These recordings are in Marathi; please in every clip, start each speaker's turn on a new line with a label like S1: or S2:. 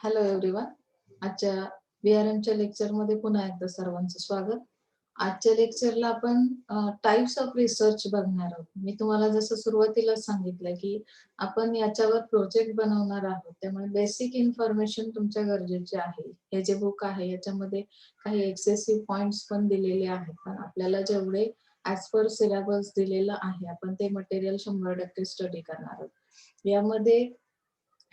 S1: Hello everyone. आजच्या VRMच्या लेक्चरमध्ये पुन्हा एकदा सर्वांचं स्वागत. आजच्या लेक्चरला आपण टाइप्स ऑफ रिसर्च बघणार आहोत. मी तुम्हाला जसं सुरुवातीलाच सांगितलं की आपण याच्यावर प्रोजेक्ट बनवणार आहोत, त्यामुळे बेसिक इन्फॉर्मेशन तुमच्या गरजेचे आहे. हे जे बुक आहे याच्यामध्ये काही एक्सेसिव्ह पॉइंट्स पण दिलेले आहेत, पण आपल्याला जेवढे ऍज पर सिलेबस दिलेलं आहे आपण ते मटेरियल 100% स्टडी करणार आहोत. यामध्ये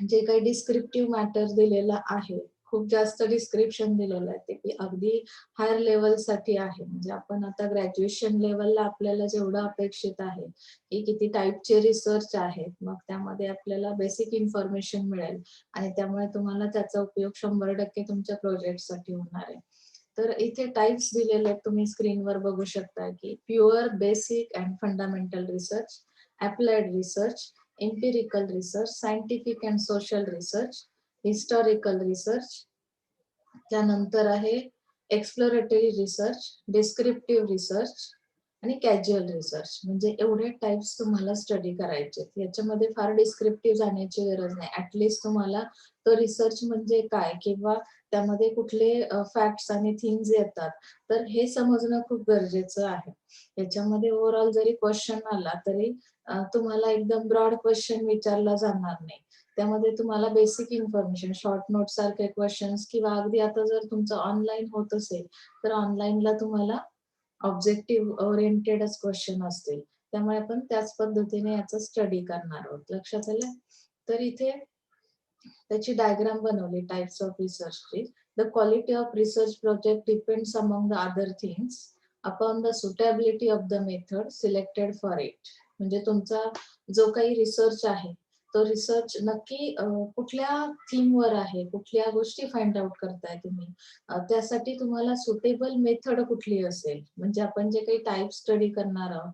S1: जे काही डिस्क्रिप्टिव्ह मॅटर दिलेला आहे, खूप जास्त डिस्क्रिप्शन दिलेलं आहे, ते की अगदी हायर लेवलसाठी आहे. म्हणजे आपण आता ग्रॅज्युएशन लेवलला आपल्याला जेवढं अपेक्षित आहे की किती टाईपचे रिसर्च आहेत, मग त्यामध्ये आपल्याला बेसिक इन्फॉर्मेशन मिळेल आणि त्यामुळे तुम्हाला त्याचा उपयोग 100% तुमच्या प्रोजेक्टसाठी होणार आहे. तर इथे टाइप्स दिलेले आहेत, तुम्ही स्क्रीनवर बघू शकता की pure, basic and fundamental research, applied research, empirical research, scientific and social research, historical research, त्यानंतर आहे एक्सप्लोरेटरी रिसर्च, डिस्क्रिप्टिव्ह रिसर्च आणि कॅज्युअल रिसर्च. म्हणजे एवढे टाइप्स तुम्हाला स्टडी करायचे. याच्यामध्ये फार डिस्क्रिप्टिव्ह जाण्याची गरज नाही. ऍटलिस्ट तुम्हाला तो रिसर्च म्हणजे काय किंवा त्यामध्ये कुठले फॅक्ट्स आणि थिंग्स येतात, तर हे समजणं खूप गरजेचं आहे. याच्यामध्ये ओव्हरऑल जरी क्वेश्चन आला तरी तुम्हाला एकदम ब्रॉड क्वेश्चन विचारला जाणार नाही. त्यामध्ये तुम्हाला बेसिक इन्फॉर्मेशन, शॉर्ट नोट सारखे क्वेश्चन्स किंवा अगदी आता जर तुमचं ऑनलाईन होत असेल तर ऑनलाईनला तुम्हाला ऑब्जेक्टिव्ह ओरिएंटेडच क्वेश्चन असतील. त्यामुळे आपण त्याच पद्धतीने याचा स्टडी करणार आहोत. लक्षात आलं? तर इथे त्याची डायग्राम बनवली टाइप्स ऑफ रिसर्चची. The quality of research project depends among the other things upon the suitability of the method selected for it. म्हणजे तुमचा जो काही रिसर्च आहे तो रिसर्च नक्की कुठल्या थीमवर आहे, कुठल्या गोष्टी फाइंड आउट करताय तुम्ही, त्यासाठी तुम्हाला सुटेबल मेथड कुठली असेल. म्हणजे आपण जे काही टाइप स्टडी करणार आहोत,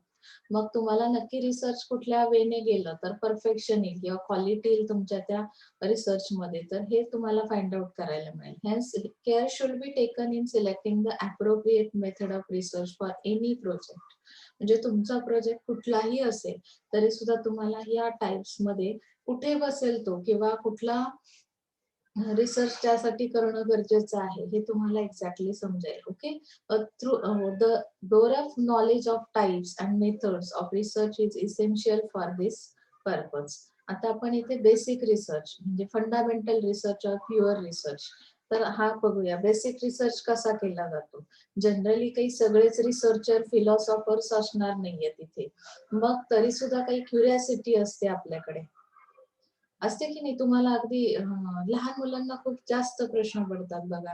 S1: मग तुम्हाला नक्की रिसर्च कुठल्या वेने गेलं तर परफेक्शन येईल किंवा क्वालिटी येईल तुमच्या त्या रिसर्च मध्ये, तर हे तुम्हाला फाइंड आउट करायला मिळेल. Hence care should be taken in selecting the appropriate method of research for any project. म्हणजे तुमचा प्रोजेक्ट कुठलाही असेल तरी सुद्धा तुम्हाला या टाइप्स मध्ये कुठे बसेल तो किंवा कुठला रिसर्च त्यासाठी करणं गरजेचं आहे हे तुम्हाला एक्झॅक्टली समजेल. Okay. Through the door of knowledge of types and methods of research is essential for this purpose. आता आपण इथे बेसिक रिसर्च म्हणजे fundamental research or pure research, तर हा बघूया. बेसिक रिसर्च कसा केला जातो. जनरली काही सगळेच रिसर्चर फिलॉसॉफर्स असणार नाहीये तिथे, मग तरी सुद्धा काही क्युरियासिटी असते आपल्याकडे, असते की नाही. तुम्हाला अगदी लहान मुलांना खूप जास्त प्रश्न पडतात बघा,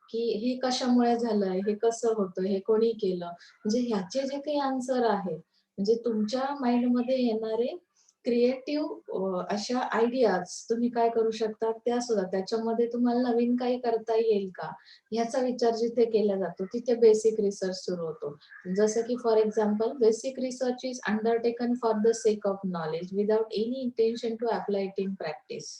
S1: की हे कशामुळे झालंय, हे कसं होतं, हे कोणी केलं. म्हणजे ह्याचे जे काही आन्सर आहे, म्हणजे तुमच्या माइंडमध्ये येणारे क्रिएटिव्ह अशा आयडियाज तुम्ही काय करू शकता त्या सुद्धा, त्याच्यामध्ये तुम्हाला नवीन काही करता येईल का ह्याचा विचार जिथे केला जातो तिथे बेसिक रिसर्च सुरू होतो. जसं की for example, basic research is undertaken for the sake of knowledge without any intention to apply it in practice.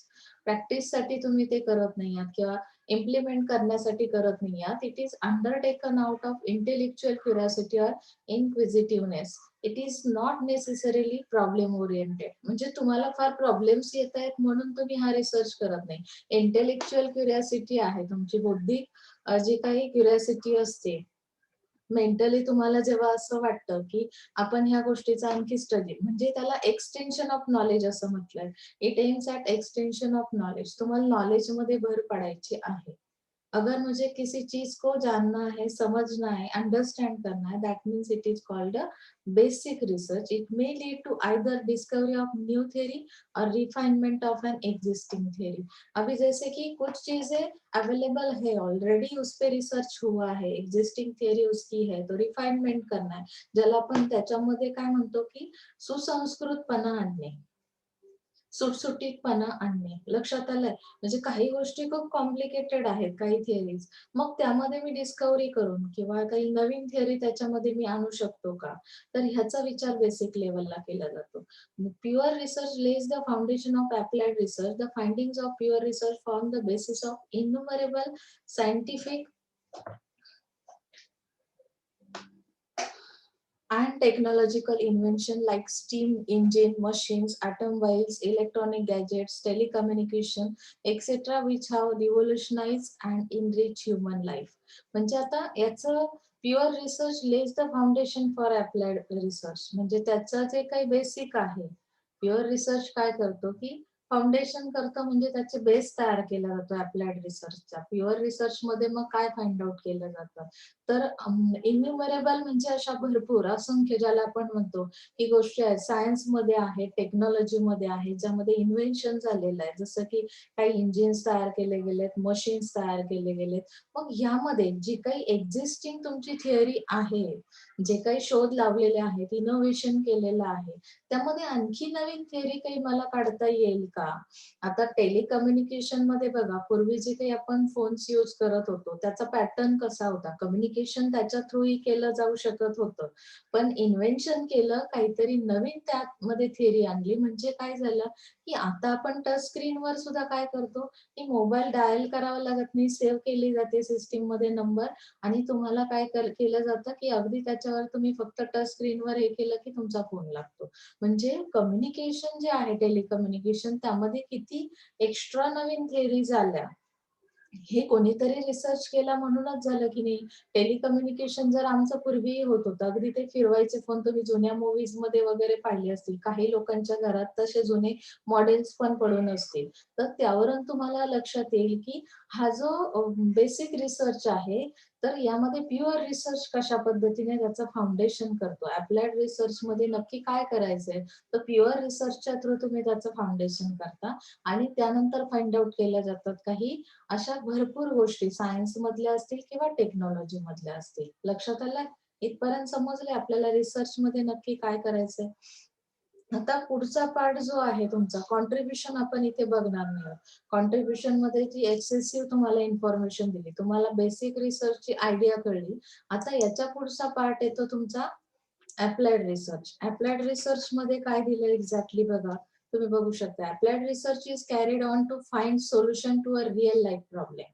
S1: प्रॅक्टिससाठी तुम्ही ते करत नाही आहात किंवा इम्प्लिमेंट करण्यासाठी करत नाही आहात. It is undertaken out of intellectual curiosity or inquisitiveness. It is not necessarily problem oriented. म्हणजे तुम्हाला फार प्रॉब्लेम्स येत आहेत म्हणून तुम्ही हा रिसर्च करत नाही. इंटेलेक्च्युअल क्युरिओसिटी आहे तुमची, बौद्धिक जी काही क्युरिओसिटी असते, मेंटली तुम्हाला जेव्हा असं वाटतं की आपण ह्या गोष्टीचा आणखी स्टडी, म्हणजे त्याला एक्सटेन्शन ऑफ नॉलेज असं म्हटलंय. It aims at extension of knowledge. तुम्हाला नॉलेज मध्ये भर पडायची आहे. अगर मुझे किसी चीज को जानना है, समझना है, अंडरस्टैंड करना है, that means it is called a basic research. It may lead to either discovery of new theory और refinement of an existing theory. अभी जैसे कि कुछ चीजें अवेलेबल है ऑलरेडी, उस पे रिसर्च हुआ है, एग्जिस्टिंग थ्योरी उसकी है, तो रिफाइनमेंट करना है, ज्याला आपण त्याच्यामध्ये काय म्हणतो की सुसंस्कृतपणा आणणे, सुटसुटीतपणा आणणे. लक्षात आलंय? म्हणजे काही गोष्टी खूप कॉम्प्लिकेटेड आहेत, काही थिअरीज, मग त्यामध्ये मी डिस्कव्हरी करून किंवा काही नवीन थिअरी त्याच्यामध्ये मी आणू शकतो का, तर ह्याचा विचार बेसिक लेवलला केला जातो. Pure research lays the foundation of applied research. The findings of pure research form the basis of innumerable scientific and technological invention like steam engine, machines, automobiles, electronic gadgets, telecommunication, etc., which have revolutionized and enriched human life. म्हणजे आता याचं pure research lays the foundation for applied research. म्हणजे त्याचं जे काही बेसिक आहे, प्युअर रिसर्च काय करतो की फाउंडेशन करतं, म्हणजे त्याचे बेस तयार केला जातो अप्लाइड रिसर्चचा. प्युअर रिसर्च मध्ये मग काय फाइंड आउट केलं जातं, तर इन्युमरेबल म्हणजे अशा भरपूर असंख्य ज्याला आपण म्हणतो ही गोष्टी आहेत, सायन्स मध्ये आहे, टेक्नॉलॉजी मध्ये आहे, ज्यामध्ये इन्व्हेन्शन झालेलं आहे, जसं की काही इंजिन्स तयार केले गेलेत, मशीन्स तयार केले गेलेत. मग ह्यामध्ये जी काही एक्झिस्टिंग तुमची थिअरी आहे, जे काही शोध लावलेले आहेत, इनोव्हेशन केलेलं आहे, त्यामध्ये आणखी नवीन थिअरी काही मला काढता येईल का? आता टेलिकम्युनिकेशन मध्ये बघा, पूर्वी जे काही आपण फोन्स यूज करत होतो त्याचा पॅटर्न कसा होता, कम्युनिकेशन त्याच्या थ्रूही केलं जाऊ शकत होतं. पण इन्व्हेन्शन केलं, काहीतरी नवीन त्यामध्ये थिअरी आणली, म्हणजे काय झालं की आता आपण टच स्क्रीनवर सुद्धा काय करतो की मोबाईल डायल करावा लागत नाही, सेव्ह केली जाते सिस्टीम मध्ये नंबर, आणि तुम्हाला काय केलं जातं की अगदी त्याच्यावर तुम्ही फक्त टच स्क्रीनवर हे केलं की तुमचा फोन लागतो. म्हणजे कम्युनिकेशन जे आहे, टेलिकम्युनिकेशन, त्यामध्ये किती एक्स्ट्रा नवीन थिअरीज आल्या. हे कोणीतरी रिसर्च केला म्हणूनच झालं की नाही. टेलिकम्युनिकेशन जर आमचं पूर्वीही होत होतं, अगदी ते फिरवायचे फोन तुम्ही जुन्या मूव्हीज मध्ये वगैरे पाहिले असतील, काही लोकांच्या घरात तसे जुने मॉडेल्स पण पडून असतील. तर त्यावरून तुम्हाला लक्षात येईल की हा जो बेसिक रिसर्च आहे, तर यामध्ये प्युअर रिसर्च कशा पद्धतीने त्याचं फाउंडेशन करतो. अप्लाइड रिसर्च मध्ये नक्की काय करायचंय, तर प्युअर रिसर्चच्या थ्रू तुम्ही त्याचं फाउंडेशन करता, आणि त्यानंतर फाइंड आउट केल्या जातात काही अशा भरपूर गोष्टी, सायन्स मधल्या असतील किंवा टेक्नॉलॉजी मधल्या असतील. लक्षात आलं? इथपर्यंत समजले आपल्याला रिसर्च मध्ये नक्की काय करायचंय. आता पुढचा पार्ट जो आहे तुमचा कॉन्ट्रीब्युशन, आपण इथे बघणार नाही. कॉन्ट्रीब्युशन मध्ये जी एक्सेसिव्ह तुम्हाला इन्फॉर्मेशन दिली, तुम्हाला बेसिक रिसर्चची आयडिया कळली. आता याच्या पुढचा पार्ट येतो तुमचा अप्लाइड रिसर्च. अप्लाइड रिसर्च मध्ये काय दिलं एक्झॅक्टली बघा, तुम्ही बघू शकता. Applied research is carried on to find solution to a real life problem.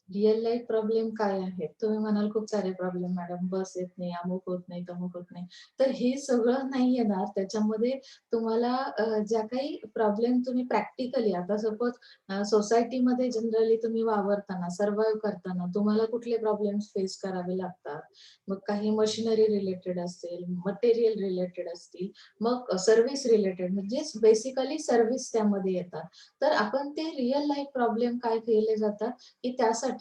S1: Real life problem काय आहेत? तुम्ही म्हणाल खूप सारे प्रॉब्लेम मॅडम, बस येत नाही, अमुक होत नाही, तमुक होत नाही. तर हे सगळं नाही येणार त्याच्यामध्ये. तुम्हाला ज्या काही प्रॉब्लेम तुम्ही प्रॅक्टिकली, आता सपोज सोसायटीमध्ये जनरली तुम्ही वावरताना, सर्व्हाइव्ह करताना तुम्हाला कुठले प्रॉब्लेम्स फेस करावे लागतात. मग काही मशिनरी रिलेटेड असेल, मटेरियल रिलेटेड असतील, मग सर्व्हिस रिलेटेड, म्हणजे बेसिकली सर्व्हिस त्यामध्ये येतात. तर आपण ते रिअल लाईफ प्रॉब्लेम काय केले जातात की त्यासाठी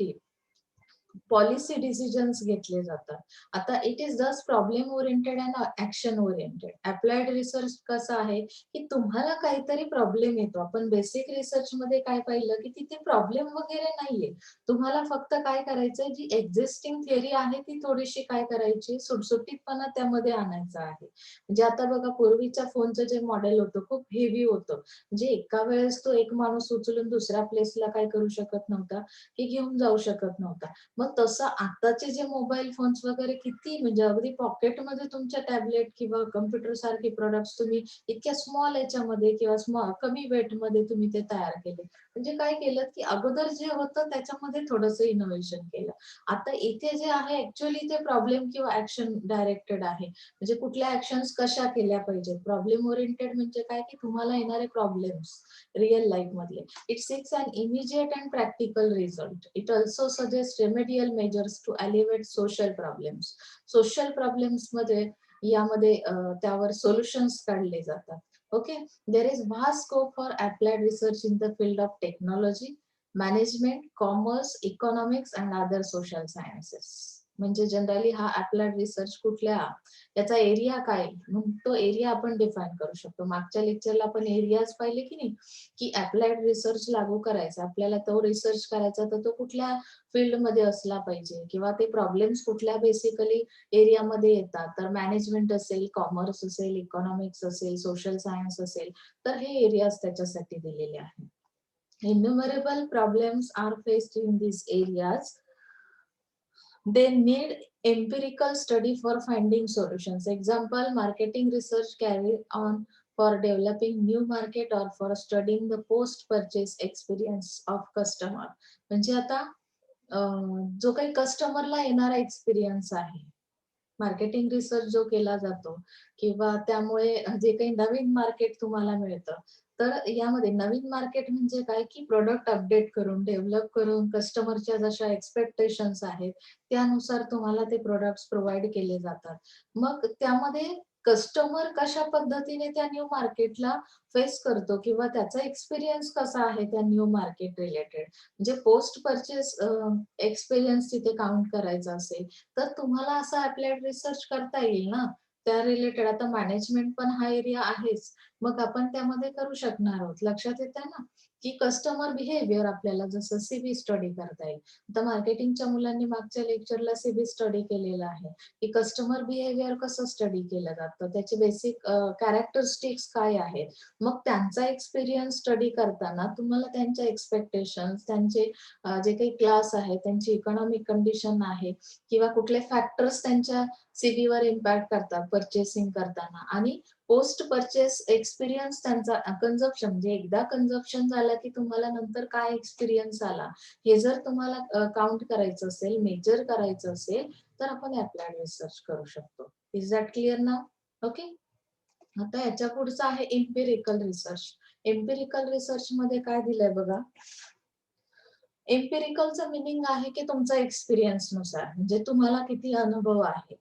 S1: पॉलिसी डिसिजन्स घेतले जातात. आता it is just problem oriented and action oriented. Applied research कसं आहे की तुम्हाला काहीतरी प्रॉब्लेम येतो. आपण बेसिक रिसर्च मध्ये काय पाहिलं की तिथे प्रॉब्लेम वगैरे नाहीये. तुम्हाला फक्त काय करायचंय, जी एक्झिस्टिंग थिअरी आहे ती थोडीशी काय करायची, सुटसुटीतपणा त्यामध्ये आणायचा आहे. म्हणजे आता बघा, पूर्वीच्या फोनचं जे मॉडेल होतं खूप हेवी होतं. म्हणजे एका वेळेस तो एक माणूस उचलून दुसऱ्या प्लेसला काय करू शकत नव्हता की घेऊन जाऊ शकत नव्हता. मग तसं आताचे जे मोबाईल फोन्स वगैरे किती, म्हणजे अगदी पॉकेटमध्ये तुमच्या टॅबलेट किंवा कम्प्युटर सारखे प्रोडक्ट्स तुम्ही इतक्या स्मॉल याच्यामध्ये किंवा कमी वेटमध्ये तुम्ही ते तयार केले. म्हणजे काय केलं की अगोदर जे होतं त्याच्यामध्ये थोडंसं इनोव्हेशन केलं. आता इथे जे आहे ऍक्च्युअली ते प्रॉब्लेम किंवा ऍक्शन डायरेक्टेड आहे. म्हणजे कुठल्या ऍक्शन्स कशा केल्या पाहिजेत. प्रॉब्लेम ओरिएंटेड म्हणजे काय की तुम्हाला येणारे प्रॉब्लेम्स रिअल लाईफ मधले. It seeks an immediate and practical result. It also suggests remedial measures to alleviate social problems. Social problems मध्ये यामध्ये त्यावर सोल्युशन्स काढले जातात. Okay. There is vast scope for applied research in the field of technology, management, commerce, economics and other social sciences. म्हणजे जनरली हा अप्लाइड रिसर्च कुठल्या, त्याचा एरिया काय, मग तो एरिया आपण डिफाईन करू शकतो. मागच्या लेक्चरला आपण एरियाज पाहिले की नाही, की अप्लाइड रिसर्च लागू करायचा, आपल्याला तो रिसर्च करायचा, तर तो कुठल्या फील्डमध्ये असला पाहिजे, किंवा ते प्रॉब्लेम्स कुठल्या बेसिकली एरियामध्ये येतात. तर मॅनेजमेंट असेल, कॉमर्स असेल, इकॉनॉमिक्स असेल, सोशल सायन्स असेल, तर हे एरियाज त्याच्यासाठी दिलेले आहेत. Innumerable problems are faced in these areas. They need empirical study for finding solutions. Example, marketing research carried on for developing new market or for studying the post purchase experience of customer. म्हणजे आता जो काही कस्टमरला येणारा एक्सपिरियन्स आहे, मार्केटिंग रिसर्च जो केला जातो किंवा त्यामुळे जे काही नवीन मार्केट तुम्हाला मिळतं. तर यामध्ये नवीन मार्केट म्हणजे काय, की प्रॉडक्ट अपडेट करून, डेव्हलप करून कस्टमरच्या जशा एक्स्पेक्टेशन्स आहेत, त्यानुसार तुम्हाला ते प्रॉडक्ट्स प्रोव्हाईड केले जातात. मग त्यामध्ये कस्टमर कशा पद्धतीने त्या न्यू मार्केटला फेस करतो किंवा त्याचा एक्सपिरियन्स कसा आहे त्या न्यू मार्केट रिलेटेड. म्हणजे पोस्ट पर्चेस एक्सपिरियन्स तिथे काउंट करायचा असेल, तर तुम्हाला असा अप्लाइड रिसर्च करता येईल ना, त्या रिलेटेड. आता मॅनेजमेंट पण हा एरिया आहेच. मग आपण त्यामध्ये करू शकणार आहोत. लक्षात येतंय ना, की कस्टमर बिहेवियर आपल्याला जसं स्टडी करता येईल. आता मार्केटिंगच्या मुलांनी मागच्या लेक्चरला स्टडी केलेला आहे, की कस्टमर बिहेवियर कसं स्टडी केलं जातं, त्याचे बेसिक कॅरेक्टरिस्टिक्स काय आहेत. मग त्यांचा एक्सपिरियन्स स्टडी करताना तुम्हाला त्यांच्या एक्स्पेक्टेशन्स, त्यांचे जे काही क्लास आहे, त्यांची इकॉनॉमिक कंडिशन आहे किंवा कुठले फॅक्टर्स त्यांच्या सीव्हीवर इम्पॅक्ट करतात पर्चेसिंग करताना आणि पोस्ट पर्चेस एक्सपिरियन्स त्यांचा कन्झम्पशन म्हणजे एकदा कन्झम्पशन झालं की तुम्हाला नंतर काय एक्सपिरियन्स आला, हे जर तुम्हाला काउंट करायचं असेल, मेजर करायचं असेल, तर आपण अप्लाइड रिसर्च करू शकतो. Is that clear now? Okay. आता याच्या पुढचं आहे एम्पिरिकल रिसर्च. एम्पिरिकल रिसर्चमध्ये काय दिलंय बघा. एम्पिरिकलचं मीनिंग आहे की तुमचा एक्सपिरियन्सनुसार म्हणजे तुम्हाला किती अनुभव आहे.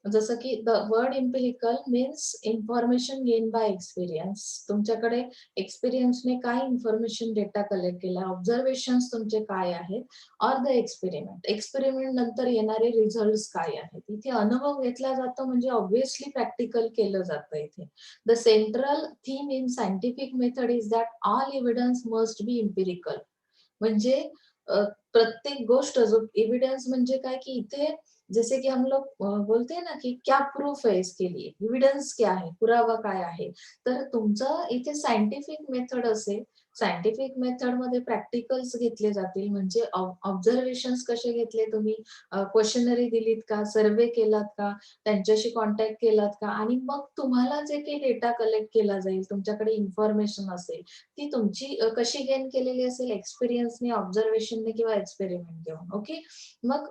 S1: जसं की the word empirical means information gain by experience. तुमच्याकडे एक्सपिरियन्सने काय इन्फॉर्मेशन डेटा कलेक्ट केला, ऑब्झर्वेशन्स तुमचे काय आहेत, ऑर द एक्सपेरिमेंट. एक्सपेरिमेंट नंतर येणारे रिझल्ट्स काय आहेत. इथे अनुभव घेतला जातो म्हणजे ऑब्व्हियसली प्रॅक्टिकल केलं जातं इथे. The central theme in scientific method is that all evidence must be empirical. म्हणजे प्रत्येक गोष्ट जो एव्हिडन्स म्हणजे काय, की इथे जैसे कि हम लोग बोलते हैं ना, की क्या प्रूफ है इसके लिए, एव्हिडन्स क्या है, पुरावा काय आहे. तर तुमचं इथे सायंटिफिक मेथड असेल. सायंटिफिक मेथडमध्ये प्रॅक्टिकल्स घेतले जातील म्हणजे ऑब्झर्वेशन्स कसे घेतले तुम्ही, क्वेशनरी दिलीत का, सर्व्हे केलात का, त्यांच्याशी कॉन्टॅक्ट केलात का आणि मग तुम्हाला जे काही डेटा कलेक्ट केला जाईल, तुमच्याकडे इन्फॉर्मेशन असेल, ती तुमची कशी गेन केलेली असेल, एक्सपिरियन्सने, ऑब्झर्वेशनने किंवा एक्सपेरिमेंट घेऊन. ओके. मग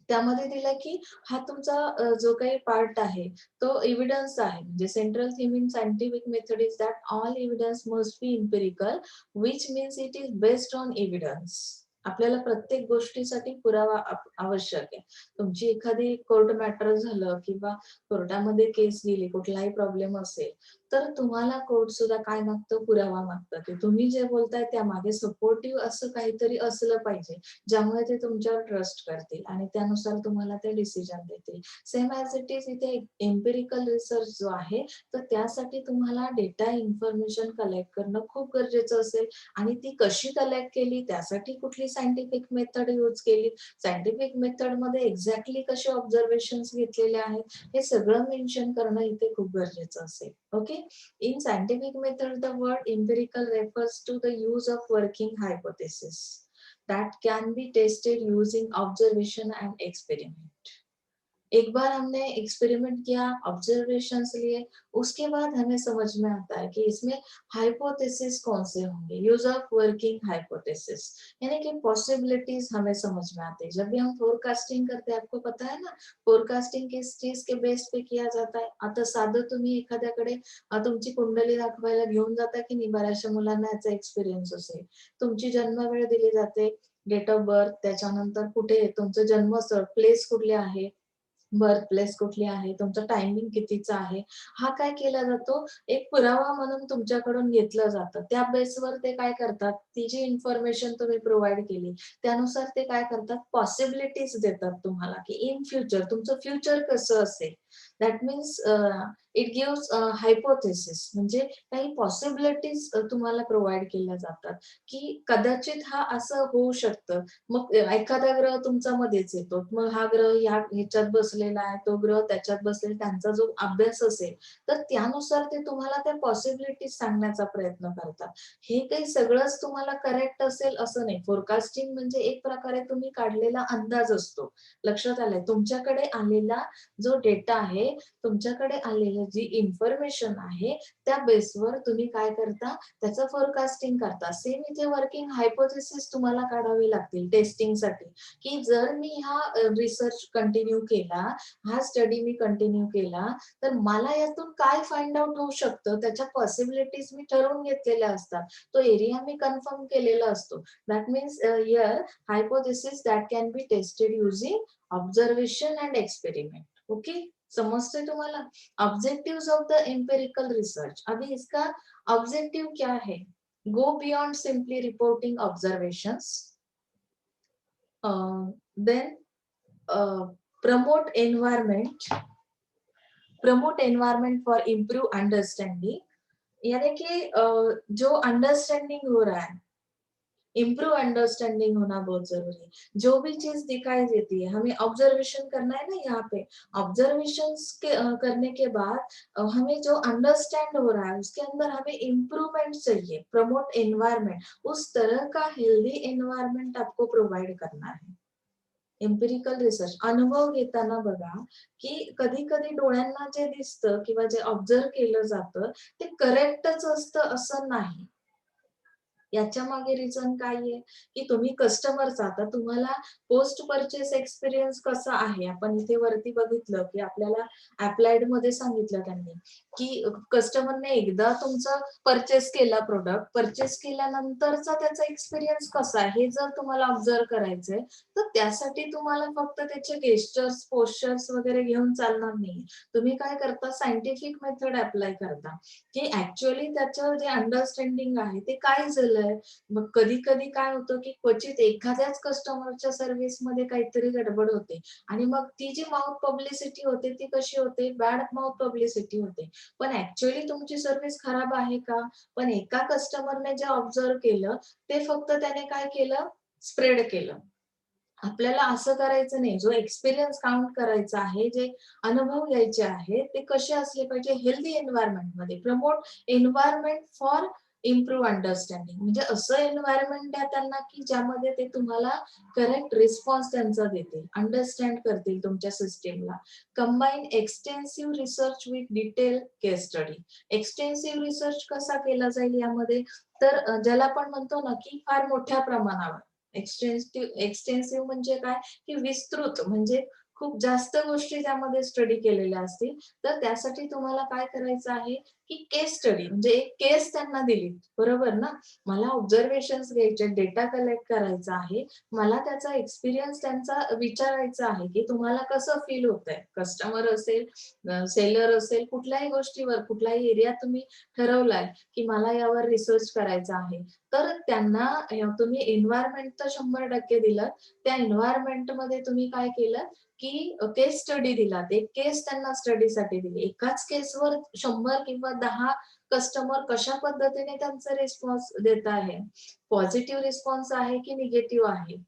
S1: त्यामध्ये दिलं की हा तुमचा जो काही पार्ट आहे तो एव्हिडन्स आहे. म्हणजे central theme in scientific method is that all evidence must be empirical which means it is based on evidence. आपल्याला प्रत्येक गोष्टीसाठी पुरावा आवश्यक आहे. तुमची एखादी कोर्ट मॅटर झालं किंवा कोर्टामध्ये केस गेली, कुठलाही प्रॉब्लेम असेल, तर तुम्हाला कोर्ट सुद्धा काय मागतं, पुरावा मागतं, की तुम्ही जे बोलताय त्यामागे सपोर्टिव्ह असं काहीतरी असलं पाहिजे. ज्यामुळे ते तुमच्यावर ट्रस्ट करतील आणि त्यानुसार तुम्हाला ते डिसिजन देतील. सेम ॲज इट इज इथे एम्पिरिकल रिसर्च जो आहे, तर त्यासाठी तुम्हाला डेटा इन्फॉर्मेशन कलेक्ट करणं खूप गरजेचं असेल आणि ती कशी कलेक्ट केली, त्यासाठी कुठली सायंटिफिक मेथड यूज केली, सायंटिफिक मेथडमध्ये एक्झॅक्टली कसे ऑब्झर्वेशन्स घेतलेले आहेत, हे सगळं मेन्शन करणं इथे खूप गरजेचं असेल. Okay. In scientific method, the word empirical refers to the use of working hypothesis that can be tested using observation and experiment. एक बार हमने एक्सपेरिमेंट किया, ऑब्जर्वेशंस लिए, उसके बाद हमें समझ में आता है कि इसमें हाइपोथेसिस कौन से होंगे, यूज ऑफ वर्किंग हाइपोथेसिस, यानी कि पॉसिबिलिटीज हमें समझ में आती है. जब भी हम फोरकास्टिंग करते हैं, आपको पता है ना, फोरकास्टिंग किस चीज के बेस पे किया जाता है. आता साधं तुम्ही एखाद्याकडे तुमची कुंडली दाखवायला घेऊन जाता की नाही, बऱ्याचशा मुलांना याचा एक्सपिरियन्स असेल. तुमची जन्मवेळ दिली जाते, डेट ऑफ बर्थ, त्याच्यानंतर कुठे तुमचं जन्मस्थळ, प्लेस कुठले आहे, बर्थ प्लेस कुठली आहे, तुमचं टायमिंग कितीचा आहे, हा काय केला जातो, एक पुरावा म्हणून तुमच्याकडून घेतलं जातं. त्या बेसवर ते काय करतात, ती जी इन्फॉर्मेशन तुम्ही प्रोव्हाईड केली, त्यानुसार ते काय करतात, पॉसिबिलिटीज देतात तुम्हाला, की इन फ्युचर तुमचं फ्युचर कसं असेल. That means it gives hypothesis म्हणजे काही पॉसिबिलिटीज तुम्हाला प्रोव्हाईड केल्या जातात, की कदाचित हा असं होऊ शकतं. मग एखादा ग्रह तुमचा मध्येच येतो. मग हा ग्रह ह्याच्यात बसलेला आहे, तो ग्रह त्याच्यात बसलेला, त्यांचा जो अभ्यास असेल, तर त्यानुसार ते तुम्हाला त्या पॉसिबिलिटीज सांगण्याचा प्रयत्न करतात. हे काही सगळंच तुम्हाला करेक्ट असेल असं नाही. फोरकास्टिंग म्हणजे एक प्रकारे तुम्ही काढलेला अंदाज असतो. लक्षात आलंय? तुमच्याकडे आलेला जो डेटा आहे, तुमच्याकडे आलेले जी इन्फॉर्मेशन आहे त्या बेसवर तुम्ही काय करता, त्याचं फोरकास्टिंग करता. सेम इथे वर्किंग हायपोथेसिस तुम्हाला काढावे लागतील टेस्टिंगसाठी, की जर मी हा रिसर्च कंटिन्यू केला, हा स्टडी मी कंटिन्यू केला, तर मला यातून काय फाइंड आउट होऊ शकतं, त्याच्या पॉसिबिलिटीज मी ठरवून घेतलेल्या असतात. तो एरिया मी कन्फर्म केलेला असतो. That means here hypothesis that can be tested using observation and experiment. Okay, समझते तुम्हाला? Objectives of the empirical research. अभी इसका ऑब्जेक्टिव क्या है? Go beyond simply reporting observations, then promote environment promote environment for improve understanding. यानी कि जो अंडरस्टैंडिंग हो रहा है, इम्प्रूव अंडरस्टैंडिंग होना बहुत जरूरी है. जो भी चीज दिखाई देती है हमें ऑब्जर्वेशन करना है ना, यहाँ पे ऑब्जर्वेशन करने के बाद हमें जो अंडरस्टैंड हो रहा है उसके अंदर हमें इम्प्रूवमेंट चाहिए. प्रमोट एनवायरमेंट, उस तरह का हेल्दी एनवायरमेंट आपको प्रोव्हाइड करना है. एम्पिरिकल रिसर्च अनुभव घेताना बघा की कधी कधी डोळ्यांना जे दिसतं किंवा जे ऑब्झर्व केलं जातं ते करेक्टच असतं असं नाही. याच्या मागे रिझन काय आहे, की तुम्ही कस्टमरचा आता तुम्हाला पोस्ट परचेस एक्सपिरियन्स कसा आहे, आपण इथे वरती बघितलं, की आपल्याला अप्लाइडमध्ये सांगितलं त्यांनी, की कस्टमरने एकदा तुमचं परचेस केला प्रोडक्ट, परचेस केल्यानंतरचा त्याचा एक्सपिरियन्स कसा आहे, हे जर तुम्हाला ऑब्झर्व्ह करायचंय, तर त्यासाठी तुम्हाला फक्त त्याचे गेस्चर्स, पोस्चर्स वगैरे घेऊन चालणार नाही. तुम्ही काय करता, सायंटिफिक मेथड अप्लाय करता, की ऍक्च्युअली त्याचं जे अंडरस्टँडिंग आहे ते काय झालंय. मग कधी-कधी काय होतं, की क्वचित एखाद्याच कस्टमरच्या सर्व्हिसमध्ये काहीतरी गडबड होते आणि मग ती जी माउथ पब्लिसिटी होते ती कशी होते, बॅड माउथ पब्लिसिटी होते. पण ऍक्च्युअली तुमची सर्व्हिस खराब आहे का? पण एका कस्टमरने जे ऑब्झर्व्ह केलं ते फक्त त्याने काय केलं, स्प्रेड केलं. आपल्याला असं करायचं नाही. जो एक्सपिरियन्स काउंट करायचा आहे, जे अनुभव घ्यायचे आहेत, ते कसे असले पाहिजे, हेल्दी एन्व्हायर्नमेंटमध्ये. Promote environment for improve understanding. म्हणजे असं एन्व्हायर्नमेंट द्या त्यांना, की ज्यामध्ये ते तुम्हाला करेक्ट रिस्पॉन्स त्यांचा देतील, अंडरस्टँड करतील तुमच्या सिस्टमला. Combine extensive research with detail case study. Extensive research कसा केला जाईल यामध्ये, तर ज्याला आपण म्हणतो ना, की फार मोठ्या प्रमाणावर. एक्सटेन्सिव्ह म्हणजे काय, की विस्तृत म्हणजे खूप जास्त गोष्टी त्यामध्ये स्टडी केलेल्या असतील. तर त्यासाठी तुम्हाला काय करायचं आहे, की केस स्टडी म्हणजे एक केस त्यांना दिली, बरोबर ना? मला ऑब्झर्वेशन्स घ्यायचे, डेटा कलेक्ट करायचा आहे. मला त्याचा एक्सपिरियन्स त्यांचा विचारायचा आहे, की तुम्हाला कसं फील होतंय? कस्टमर असेल, सेलर असेल, कुठल्याही गोष्टीवर, कुठलाही एरिया तुम्ही ठरवलाय, की मला यावर रिसर्च करायचा आहे. तर त्यांना तुम्ही एन्व्हायर्नमेंट तर 100% दिलं. त्या एन्व्हायर्नमेंटमध्ये तुम्ही काय केलं, की केस स्टडी दिलात. एक केस त्यांना स्टडीसाठी दिली. एकाच केसवर 100 किंवा 10 कस्टमर कशा पद्धतीने त्यांचा रिस्पॉन्स देत आहे. पॉझिटिव्ह रिस्पॉन्स आहे की निगेटिव्ह आहे.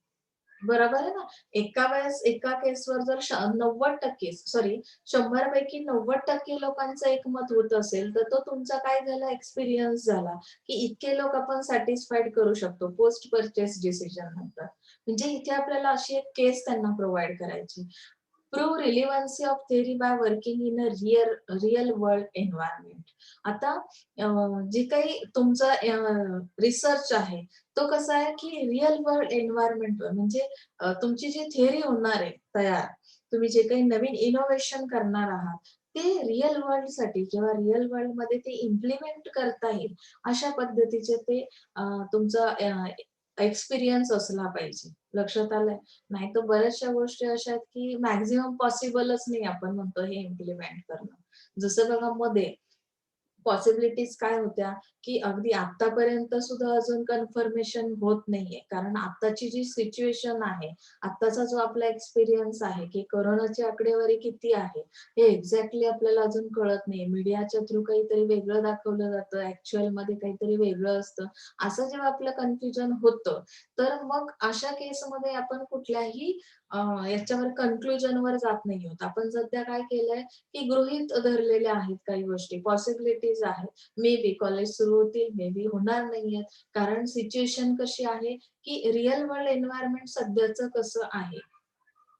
S1: बरोबर आहे ना? एका वेळेस एका केसवर जर 90% सॉरी 100 पैकी 90% लोकांचं एकमत होत असेल, तर तो तुमचा काय झाला एक्सपिरियन्स झाला, की इतके लोक आपण सॅटिस्फाईड करू शकतो पोस्ट परचेस डिसिजन नंतर. म्हणजे इथे आपल्याला अशी एक केस त्यांना प्रोव्हाईड करायची. Prove relevancy of theory by working in a real world environment. आता जे काही तुमचा रिसर्च आहे, तो कसा आहे, की रिअल वर्ल्ड एन्व्हायरमेंटवर म्हणजे तुमची जी थिअरी होणार आहे तयार, तुम्ही जे काही नवीन इनोव्हेशन करणार आहात, ते रिअल वर्ल्डसाठी किंवा रिअल वर्ल्डमध्ये ते इम्प्लिमेंट करता येईल, अशा पद्धतीचे ते तुमचा एक्सपिरियन्स असला पाहिजे. लक्षात आलंय? नाहीतर बऱ्याचशा गोष्टी अशा आहेत, की मॅक्सिमम पॉसिबलच नाही आपण म्हणतो हे इम्प्लिमेंट करणं. जसं बघा मध्ये पॉसिबिलिटीज काय होत्या, की अगदी आत्तापर्यंत सुद्धा अजून कन्फर्मेशन होत नाहीये. कारण आत्ताची जी सिच्युएशन आहे, आत्ताचा जो आपला एक्सपिरियन्स आहे, की कोरोनाची आकडेवारी किती आहे, हे एक्झॅक्टली आपल्याला अजून कळत नाही. मीडियाच्या थ्रू काहीतरी वेगळं दाखवलं जातं, ॲक्चुअलमध्ये काहीतरी वेगळं असतं. असं जेव्हा आपलं कन्फ्युजन होतं, तर मग अशा केसमध्ये आपण कुठल्याही याच्यावर कन्क्लुजनवर जात नाही आहोत. आपण सध्या काय केलंय, की गृहीत धरलेल्या आहेत काही गोष्टी, पॉसिबिलिटीज आहेत. मे बी कॉलेज सुरू होतील, मे बी होणार नाहीयेत. कारण सिच्युएशन कशी आहे, की रिअल वर्ल्ड एन्व्हायर्नमेंट सध्याचं कसं आहे.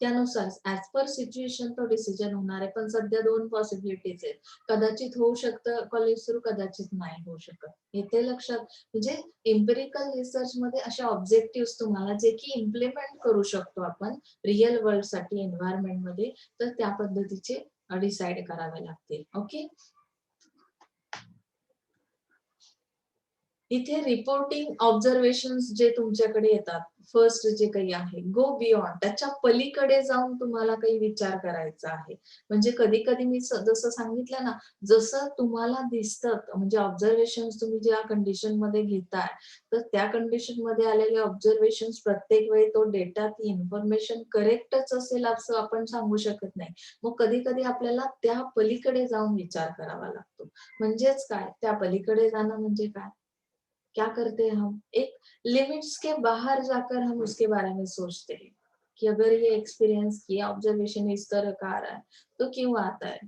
S1: त्यानुसार ऍज पर सिच्युएशन तो डिसिजन होणार आहे. पण सध्या 2 पॉसिबिलिटीज आहेत. कदाचित होऊ शकतं कॉलेज सुरू, कदाचित नाही होऊ शकत. येते लक्षात. म्हणजे एम्पिरिकल रिसर्चमध्ये अशा ऑब्जेक्टिव्हज तुम्हाला जे की इम्प्लिमेंट करू शकतो आपण रिअल वर्ल्डसाठी एन्व्हायरमेंटमध्ये, तर त्या पद्धतीचे डिसाईड करावे लागतील. ओके. इथे रिपोर्टिंग ऑब्झर्वेशन्स जे तुमच्याकडे येतात, फर्स्ट जे काही आहे, गो बियॉन्ड, त्याच्या पलीकडे जाऊन तुम्हाला काही विचार करायचा आहे. म्हणजे कधी-कधी मी जसं सांगितलं ना, जसं तुम्हाला दिसतं म्हणजे ऑब्झर्वेशन्स तुम्ही ज्या कंडिशनमध्ये घेताय, तर त्या कंडिशनमध्ये आलेले ऑब्झर्वेशन्स प्रत्येक वेळी तो डेटा, ती इन्फॉर्मेशन करेक्टच असेल असं आपण सांगू शकत नाही. मग कधी-कधी आपल्याला त्या पलीकडे जाऊन विचार करावा लागतो. म्हणजेच काय? त्या पलीकडे जाणं म्हणजे काय? क्या करते हैं हम? एक लिमिट्स के बाहर जाकर हम उसके बारे में सोचते हैं कि अगर ये एक्सपीरियंस किया, ऑब्जर्वेशन इस तरह का आ रहा है, तो क्यों आता है?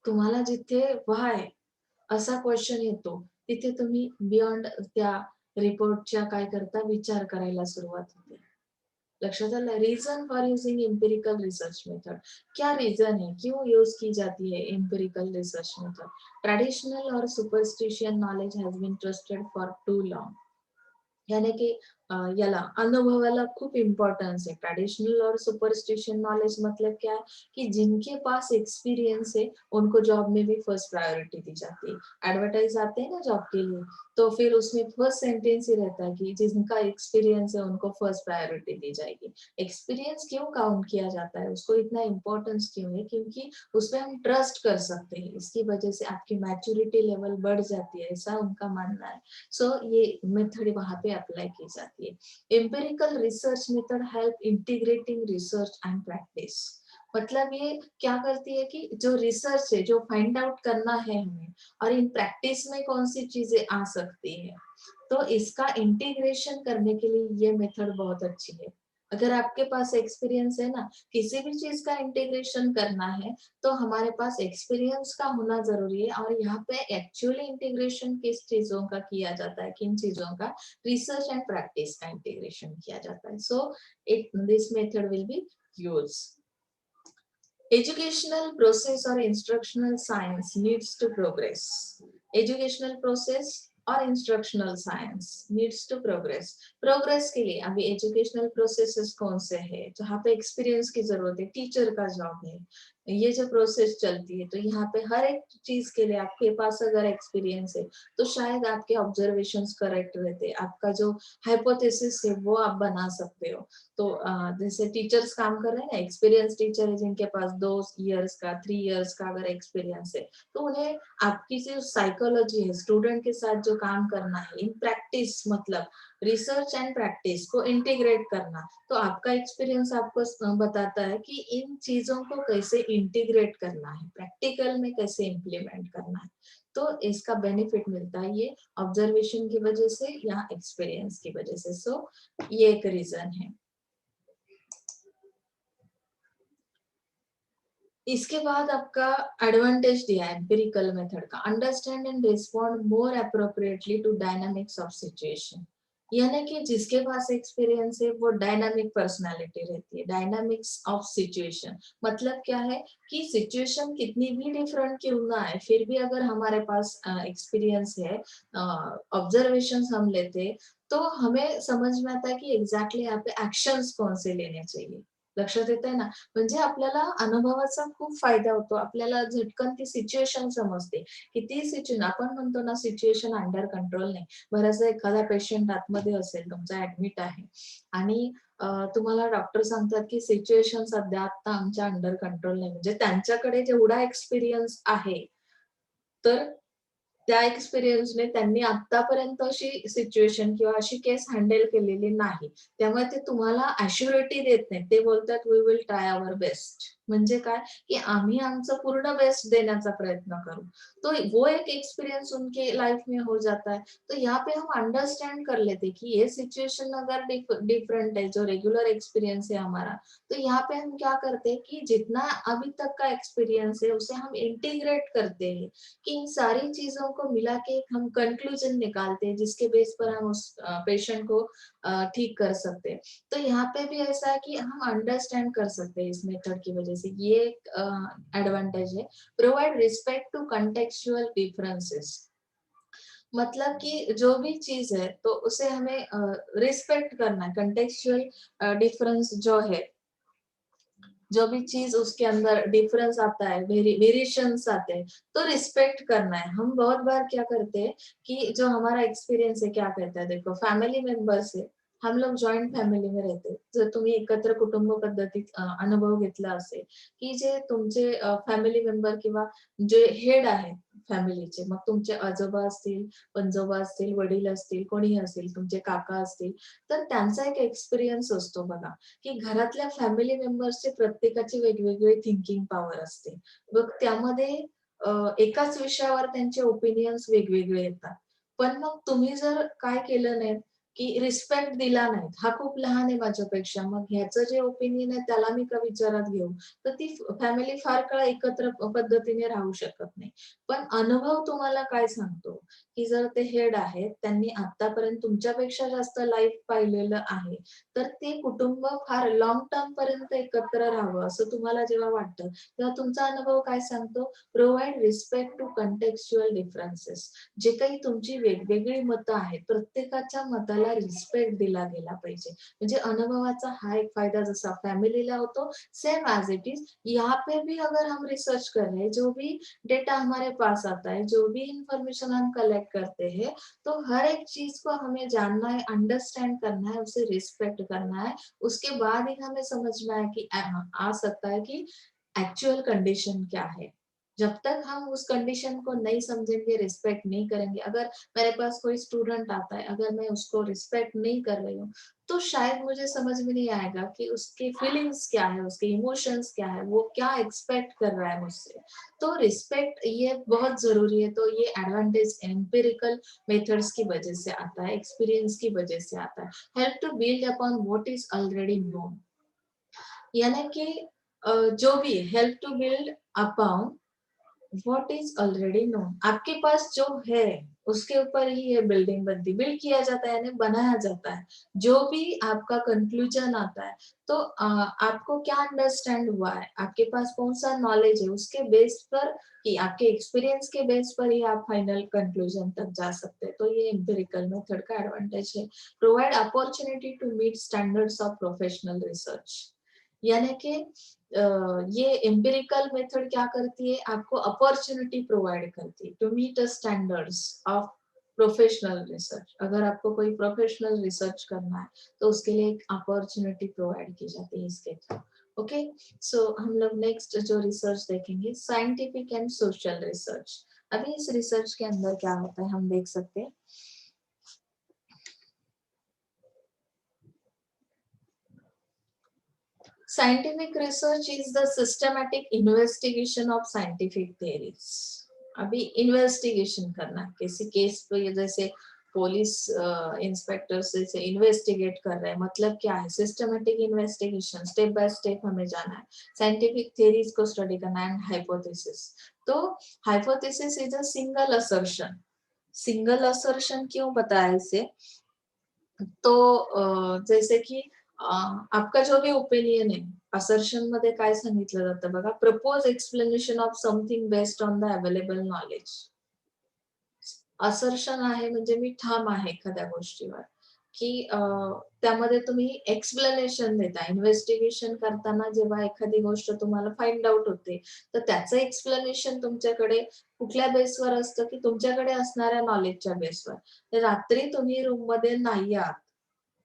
S1: तुम्हाला जिथे व्हाय असा क्वेश्चन येतो, तिथे तुम्ही बियॉन्ड त्या रिपोर्टच्या काय करता विचार करायला सुरुवात होते. लक्षात आलं? Reason for using empirical research method. क्या रीजन है? क्यों यूज की जाती है एम्पिरिकल रिसर्च मेथड? ट्रेडिशनल और superstition knowledge has been trusted for too long. यानी कि याला अनुभवाला खूप इम्पोर्टेंस है. ट्रेडिशनल और सुपरस्टिशन नॉलेज मतलब क्या है कि जिनके पास एक्सपीरियंस है उनको जॉब में भी फर्स्ट प्रायोरिटी दी जाती है. एडवर्टाइज आते हैं ना जॉब के लिए, तो फिर उसमें फर्स्ट सेंटेंस ही रहता है कि जिनका एक्सपीरियंस है उनको फर्स्ट प्रायोरिटी दी जाएगी. एक्सपीरियंस क्यों काउंट किया जाता है, उसको इतना इम्पोर्टेंस क्यों है? क्योंकि उसमें हम ट्रस्ट कर सकते हैं. इसकी वजह से आपकी मैच्योरिटी लेवल बढ़ जाती है, ऐसा उनका मानना है. सो ये मेथड वहां पे अप्लाई की जाती है. Empirical research method help integrating research end practice. मतलब ये क्या करती है कि जो रिसर्च है, जो फाइंड आउट करना है हमें, और इन प्रैक्टिस में कौन सी चीजें आ सकती है, तो इसका इंटीग्रेशन करने के लिए ये मेथड बहुत अच्छी है. अगर आपके पास एक्सपीरियंस है ना, किसी भी चीज का इंटीग्रेशन करना है, तो हमारे पास एक्सपीरियंस का होना जरूरी है. और यहाँ पे एक्चुअली इंटीग्रेशन किस चीजों का किया जाता है, किन चीजों का? रिसर्च एंड प्रैक्टिस का इंटीग्रेशन किया जाता है. So it this method will be use. Educational process or instructional science needs to progress. Educational process और instructional science needs to progress. Progress के लिए अभी एजुकेशनल प्रोसेसेस कौन से है जहाँ पे एक्सपीरियंस की जरूरत है, टीचर का जॉब है, ये जो प्रोसेस चलती है, तो यहाँ पे हर एक चीज के लिए आपके पास अगर एक्सपीरियंस है तो शायद आपके ऑब्जर्वेशंस करेक्ट रहते, आपका जो हाइपोथेसिस है वो आप बना सकते हो. तो जैसे टीचर्स काम कर रहे हैं ना, एक्सपीरियंस टीचर है जिनके पास 2 इयर्स का 3 इयर्स का अगर एक्सपीरियंस है, तो उन्हें आपकी जो साइकोलॉजी है, स्टूडेंट के साथ जो काम करना है इन प्रैक्टिस, मतलब रिसर्च एंड प्रैक्टिस को इंटीग्रेट करना, तो आपका एक्सपीरियंस आपको बताता है कि इन चीजों को कैसे इंटीग्रेट करना है, प्रैक्टिकल में कैसे इम्प्लीमेंट करना है. तो इसका बेनिफिट मिलता है ये ऑब्जर्वेशन की वजह से या एक्सपीरियंस की वजह से. सो ये एक रीजन है. इसके बाद आपका एडवांटेज दिया है एम्पिरिकल मेथड का, understand and respond more appropriately to dynamics of situation. यानी कि जिसके पास एक्सपीरियंस है वो डायनामिक पर्सनालिटी रहती है. डायनामिक्स ऑफ सिचुएशन मतलब क्या है कि सिचुएशन कितनी भी डिफरेंट क्यों ना है, फिर भी अगर हमारे पास एक्सपीरियंस है, ऑब्जर्वेशन हम लेते, तो हमें समझ में आता है कि एग्जैक्टली यहाँ पे एक्शंस कौन से लेने चाहिए. लक्षात येत आहे ना. म्हणजे आपल्याला अनुभवाचा खूप फायदा होतो. आपल्याला झटकन ती सिच्युएशन समजते, की ती सिच्युएशन आपण म्हणतो ना सिच्युएशन अंडर कंट्रोल नाही. बऱ्याचदा एखादा पेशंट आतमध्ये असेल, तुमचा ऍडमिट आहे आणि तुम्हाला डॉक्टर सांगतात, की सिच्युएशन सध्या आता आमच्या अंडर कंट्रोल नाही. म्हणजे त्यांच्याकडे जेवढा एक्सपिरियन्स आहे, तर त्या एक्सपिरियन्सने त्यांनी आत्तापर्यंत अशी सिच्युएशन किंवा अशी केस हँडल केलेली नाही. त्यामुळे ते तुम्हाला ॲश्युरिटी देत नाहीत. ते बोलतात we will try our best. म्हणजे काय, की आम्ही आमचं पूर्ण बेस्ट देण्याचा प्रयत्न करू. तो वो एक एक्सपीरियंस उनके लाइफ में हो जाता है. तो यहाँ पे हम अंडरस्टैंड कर लेते कि ये सिचुएशन अगर डिफरेंट है, जो रेगुलर एक्सपीरियंस है हमारा, तो यहाँ पे हम क्या करते हैं कि जितना अभी तक का एक्सपीरियंस है उसे हम इंटीग्रेट करते हैं कि इन सारी चीजों को मिला के हम कंक्लूजन निकालते हैं जिसके बेस पर हम उस पेशेंट को ठीक कर सकते हैं। तो यहाँ पे भी ऐसा है कि हम अंडरस्टैंड कर सकते हैं इस मेथड की वजह से, ये एक एडवांटेज है। Provide respect to contextual differences, मतलब कि जो भी चीज है तो उसे हमें रिस्पेक्ट करना है। कंटेक्चुअल डिफरेंस जो है, जो भी चीज उसके अंदर डिफरेंस आता है, वेरिएशंस आते हैं, तो रिस्पेक्ट करना है। हम बहुत बार क्या करते हैं कि जो हमारा एक्सपिरियन्स है क्या कहता है, देखो फॅमिली मेंबर्स आहे, हम लोग जॉईंट फॅमिली में रहते, जर तुम्ही एकत्र कुटुंब पद्धतीत अनुभव घेतला असेल की जे तुमचे फॅमिली मेंबर किंवा जे हेड आहेत फॅमिलीचे, मग तुमचे आजोबा असतील, पणजोबा असतील, वडील असतील, कोणीही असेल, तुमचे काका असतील, तर त्यांचा एक एक्सपिरियन्स असतो बघा, की घरातल्या फॅमिली मेंबर्सचे प्रत्येकाची वेगवेगळी थिंकिंग पॉवर असते. मग त्यामध्ये एकाच विषयावर त्यांचे ओपिनियन्स वेगवेगळे येतात. पण मग तुम्ही जर काय केलं नाही, की रिस्पेक्ट दिला नाही, हा खूप लहान आहे माझ्यापेक्षा, मग ह्याचं जे ओपिनियन आहे त्याला मी का विचारात घेऊ? तर ती फॅमिली फार काळ एकत्र पद्धतीने राहू शकत नाही. पण अनुभव तुम्हाला काय सांगतो, की जर ते हेड आहेत, त्यांनी आत्तापर्यंत तुमच्यापेक्षा जास्त लाईफ पाहिलेलं आहे, तर ते कुटुंब फार लाँग टर्म पर्यंत एकत्र राहावं असं तुम्हाला जेव्हा वाटतं, तेव्हा तुमचा अनुभव काय सांगतो? Provide respect to contextual differences. जे काही तुमची वेगवेगळी मतं आहेत, प्रत्येकाच्या मताला रिस्पेक्ट दिला गेला पाहिजे. म्हणजे अनुभवाचा हा एक फायदा जसा फैमिलीला होतो, सेम एज इट इज यहाँ पे भी अगर हम रिसर्च कर रहे हैं, जो भी डेटा हमारे पास आता है, जो भी इंफॉर्मेशन हम कलेक्ट करते हैं, तो हर एक चीज को हमें जानना है, अंडरस्टैंड करना है, उसे रिस्पेक्ट करना है। उसके बाद ही हमें समझ में आए कि आ सकता है कि एक्चुअल कंडीशन क्या है। जब तक हम उस कंडीशन को नहीं समझेंगे, रिस्पेक्ट नहीं करेंगे, अगर मेरे पास कोई स्टूडेंट आता है, अगर मैं उसको रिस्पेक्ट नहीं कर रही हूँ, तो शायद मुझे समझ में नहीं आएगा कि उसकी फीलिंग्स क्या है, उसके इमोशंस क्या है, वो क्या एक्सपेक्ट कर रहा है मुझसे। तो रिस्पेक्ट ये बहुत जरूरी है। तो ये एडवांटेज एम्पिरिकल मेथड्स की वजह से आता है, एक्सपीरियंस की वजह से आता है। Help to build upon what is already known, यानी कि जो भी help to build upon what is already known, आपके पास जो है उसके ऊपर ही ये बिल्डिंग बनती, बिल्ड किया जाता है यानी बनाया जाता है। जो भी आपका कंक्लूजन आता है, तो आपको क्या अंडरस्टैंड हुआ है, आपके पास कौन सा नॉलेज है, उसके बेस पर कि आपके एक्सपीरियंस के बेस पर ही आप फाइनल कंक्लूजन तक जा सकते हैं। तो ये एम्पिरिकल मेथड का एडवांटेज है। Provide opportunity to meet standards of professional research, यानी कि ये एम्पिरिकल मेथड क्या करती है, आपको अपॉर्चुनिटी प्रोवाइड करती है to meet the standards of professional research. अगर आपको कोई प्रोफेशनल रिसर्च करना है तो उसके लिए एक अपॉर्चुनिटी प्रोवाइड की जाती है इसके थ्रू। ओके, सो हम लोग नेक्स्ट जो रिसर्च देखेंगे, साइंटिफिक एंड सोशल रिसर्च। अभी इस रिसर्च के अंदर क्या होता है हम देख सकते हैं। Scientific research is the systematic investigation of scientific theories। अभी इन्वेस्टिगेशन करना है किसी केस पे, जैसे पुलिस इंस्पेक्टर से इन्वेस्टिगेट कर रहे हैं, मतलब क्या है, systematic investigation, step by step हमें जाना है, साइंटिफिक थ्योरीज को स्टडी करना है, एंड हाइपोथेसिस। तो hypothesis is a single assertion. Single assertion क्यों बताया इसे, तो जैसे की आपका जो भी ओपिनियन आहे, असर्शन मध्ये काय सांगितलं जातं बघा, propose explanation of something based on the available knowledge. Assertion आहे म्हणजे मी ठाम आहे एखाद्या गोष्टीवर, की त्यामध्ये तुम्ही एक्सप्लेनेशन देता, इन्व्हेस्टिगेशन करताना जेव्हा एखादी गोष्ट तुम्हाला फाइंड आउट होते, तर त्याचं एक्सप्लेनेशन तुमच्याकडे कुठल्या बेसवर असतं, की तुमच्याकडे असणाऱ्या नॉलेजच्या बेसवर। रात्री तुम्ही रूममध्ये नाही आहात,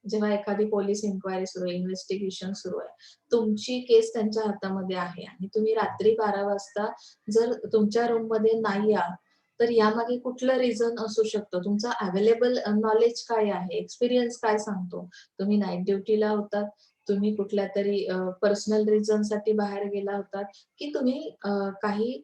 S1: जेव्हा एखादी पोलीस इन्क्वायरी सुरू आहे, इन्व्हेस्टिगेशन सुरू आहे, तुमची केस त्यांच्या हातामध्ये आहे आणि तुम्ही रात्री 12 वाजता जर तुमच्या रूममध्ये नाही आहात, तर यामागे कुठलं रिझन असू शकतं? तुमचा अवेलेबल नॉलेज काय आहे? एक्सपिरियन्स काय सांगतो? तुम्ही नाईट ड्युटीला होतात, तुम्ही कुठल्यातरी पर्सनल रिझनसाठी बाहेर गेला होतात, की तुम्ही काही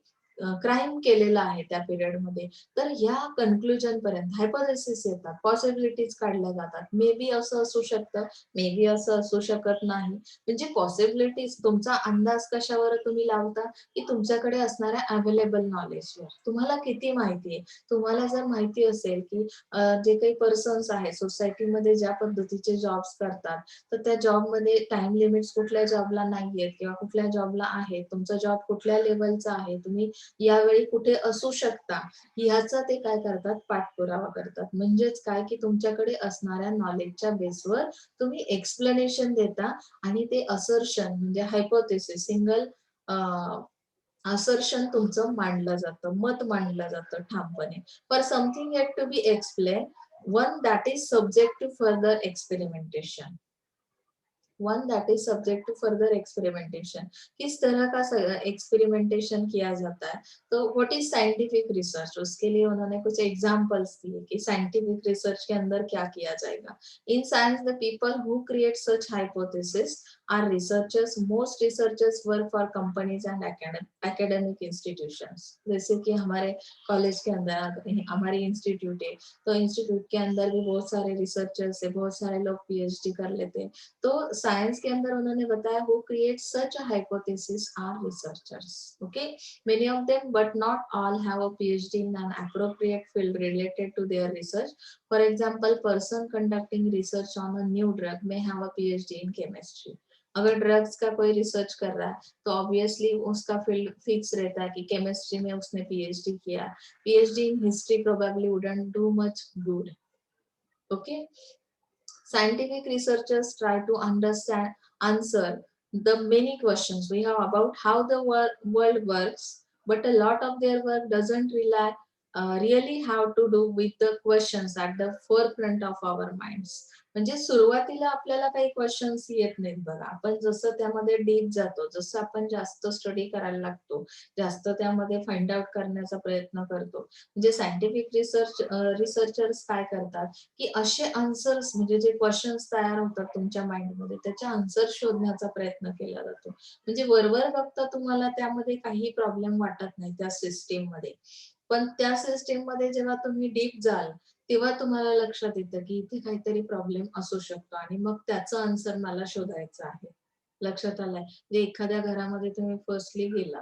S1: क्राईम केलेला आहे त्या पिरियडमध्ये. तर ह्या कन्क्लुजन पर्यंत हायपोथेसिस येतात, पॉसिबिलिटीज काढल्या जातात. मे बी असं असू शकतं, मे बी असं असू शकत नाही. म्हणजे पॉसिबिलिटीज तुमचा अंदाज कशावर तुम्ही लावता, की तुमच्याकडे असणाऱ्या अवेलेबल नॉलेजवर. तुम्हाला किती माहिती आहे? तुम्हाला जर माहिती असेल, की जे काही पर्सन्स आहेत सोसायटीमध्ये ज्या पद्धतीचे जॉब्स करतात, तर त्या जॉबमध्ये टाइम लिमिट्स कुठल्या जॉबला नाहीयेत किंवा कुठल्या जॉबला आहेत, तुमचा जॉब कुठल्या लेव्हलचा आहे, तुम्ही यावेळी कुठे असू शकता, ह्याचा ते काय करतात, पाठपुरावा करतात. म्हणजेच काय, की तुमच्याकडे असणाऱ्या नॉलेजच्या बेसवर तुम्ही एक्सप्लेनेशन देता आणि ते असर्शन म्हणजे हायपोथेसिस सिंगल असर्शन तुमचं मांडलं जातं, मत मांडलं जातं ठामपणे. For something yet to be explain, one that is subject to further experimentation. One that is subject to further experimentation. किस तरह का एक्सपेरिमेंटेशन किया जाता है? तो व्हाट इज साइंटिफिक रिसर्च, उसके लिए उन्होंने कुछ एग्जांपल्स दिए कि साइंटिफिक रिसर्च के अंदर क्या किया जाएगा. In science the people who create such hypothesis are researchers. Most researchers work for companies and academic institutions. जैसे कि हमारे कॉलेज के अंदर हमारी इंस्टीट्यूट है, तो इंस्टीट्यूट के अंदर भी बहुत सारे रिसर्चर्स है, बहुत सारे लोग पीएचडी कर लेते हैं. तो साइंस के अंदर उन्होंने बताया who create such a hypothesis are researchers. Okay, many of them but not all have a PhD in an appropriate field related to their research. For example, person conducting research on a new drug may have a PhD in chemistry. अगर ड्रग्स का कोई रिसर्च कर रहा है तो ऑब्वियसली उसका फील्ड फिक्स रहता है कि केमिस्ट्री में उसने पीएचडी किया. PhD in history probably wouldn't do much good. Okay, scientific researchers try to understand answer the many questions we have about how the world works, but a lot of their work doesn't rely really have to do with the questions at the forefront of our minds. म्हणजे सुरुवातीला आपल्याला काही क्वेश्चन्स येत नाहीत बघा, आपण जसं त्यामध्ये डीप जातो, जसं आपण जास्त स्टडी करायला लागतो, जास्त त्यामध्ये फाइंड आउट करण्याचा प्रयत्न करतो, म्हणजे सायंटिफिक रिसर्चर्स काय करतात, की असे आन्सर्स म्हणजे जे क्वेश्चन्स तयार होतात तुमच्या माइंडमध्ये त्याचे आन्सर शोधण्याचा प्रयत्न केला जातो. म्हणजे वरवर बघता तुम्हाला त्यामध्ये काही प्रॉब्लेम वाटत नाही त्या सिस्टीम मध्ये, पण त्या सिस्टीम मध्ये जेव्हा तुम्ही डीप जाल तेव्हा तुम्हाला लक्षात येतं की इथे काहीतरी प्रॉब्लेम असू शकतो आणि मग त्याचं आन्सर मला शोधायचं आहे. लक्षात आलंय? म्हणजे एखाद्या घरामध्ये तुम्ही फर्स्टली गेला,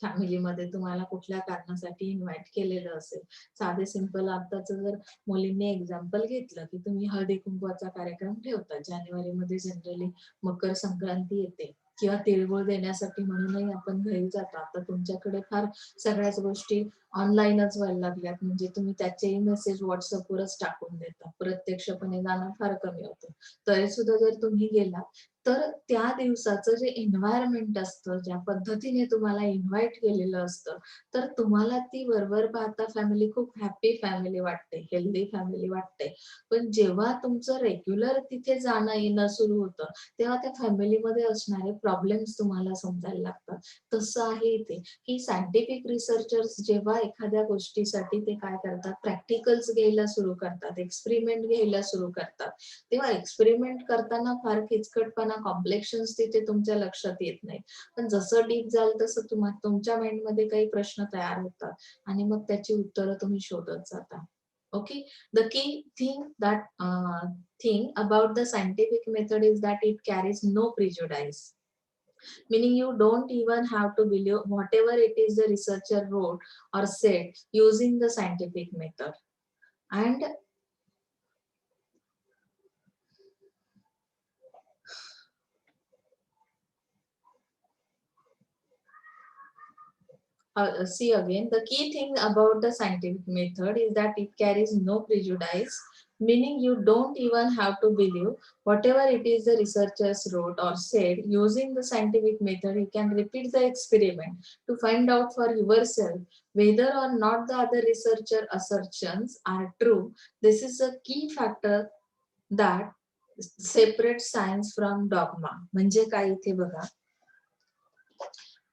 S1: फॅमिलीमध्ये तुम्हाला कुठल्या कारणासाठी इन्व्हाइट केलेलं असेल, साधे सिंपल आताच जर मुलींनी एक्झाम्पल घेतलं की तुम्ही हळदी कुंकवाचा कार्यक्रम ठेवता, जानेवारीमध्ये जनरली मकर संक्रांती येते किंवा तिळगुळ देण्यासाठी म्हणूनही आपण घरी जातो. आता तुमच्याकडे फार सगळ्याच गोष्टी ऑनलाईनच व्हायला लागल्यात, म्हणजे तुम्ही त्याचेही मेसेज व्हॉट्सअपवरच टाकून देता, प्रत्यक्षपणे जाणं फार कमी होतं. तरी सुद्धा जर तुम्ही गेला तर त्या दिवसाचं जे एन्व्हायरमेंट असतं, ज्या पद्धतीने तुम्हाला इन्व्हाइट केलेलं असतं, तर तुम्हाला ती वरवर पाहता फॅमिली खूप हॅपी फॅमिली वाटते, हेल्दी फॅमिली वाटते. पण जेव्हा तुमचं रेग्युलर तिथे जाणं येणं सुरू होतं, तेव्हा त्या फॅमिलीमध्ये असणारे प्रॉब्लेम्स तुम्हाला समजायला लागतात. तसं आहे इथे, की सायंटिफिक रिसर्चर्स जेव्हा एखाद्या गोष्टीसाठी ते काय करतात, प्रॅक्टिकल्स घ्यायला सुरू करतात, एक्सपेरिमेंट घ्यायला सुरू करतात. तेव्हा एक्सपेरिमेंट करताना फार किचकटपणा, कॉम्प्लेक्शन्स तिथे तुमच्या लक्षात येत नाही. पण जसं डीप जाल तसं तुमच्या माइंडमध्ये काही प्रश्न तयार होतात आणि मग त्याची उत्तरं तुम्ही शोधत जाता. Okay, the key thing about the scientific method is that it carries no prejudice, meaning you don't even have to believe whatever it is the researcher wrote or said using the scientific method. And see again, the key thing about the scientific method is that it carries no prejudice, meaning you don't even have to believe whatever it is the researchers wrote or said. Using the scientific method, you can repeat the experiment to find out for yourself whether or not the other researcher assertions are true. This is a key factor that separates science from dogma. म्हणजे काय इथे बघा,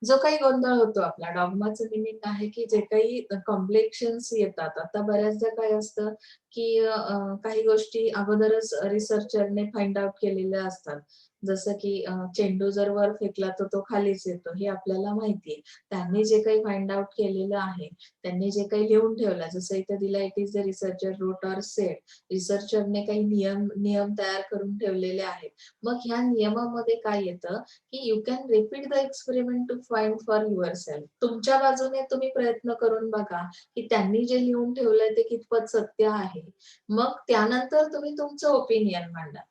S1: जो काही गोंधळ होतो आपला, डॉग्माचं मिनिंग आहे की जे काही कॉम्प्लेक्शन्स येतात. आता बऱ्याचदा काय असतं की काही गोष्टी अगोदरच रिसर्चरने फाइंड आउट केलेल्या असतात. जसं की चेंडू जर वर फेकला तर तो खालीच येतो हे आपल्याला माहिती आहे. त्यांनी जे काही फाइंड आउट केलेलं आहे, त्यांनी जे काही लिहून ठेवलं जसं इथे दिलं it is the researcher wrote or said. रिसर्चरने काही नियम नियम तयार करून ठेवलेले आहेत. मग ह्या नियमामध्ये काय येतं, की you can repeat the experiment to find for yourself. तुमच्या बाजूने तुम्ही प्रयत्न करून बघा, की त्यांनी जे लिहून ठेवलंय ते कितपत सत्य आहे. मग त्यानंतर तुम्ही तुमचं ओपिनियन मांडा.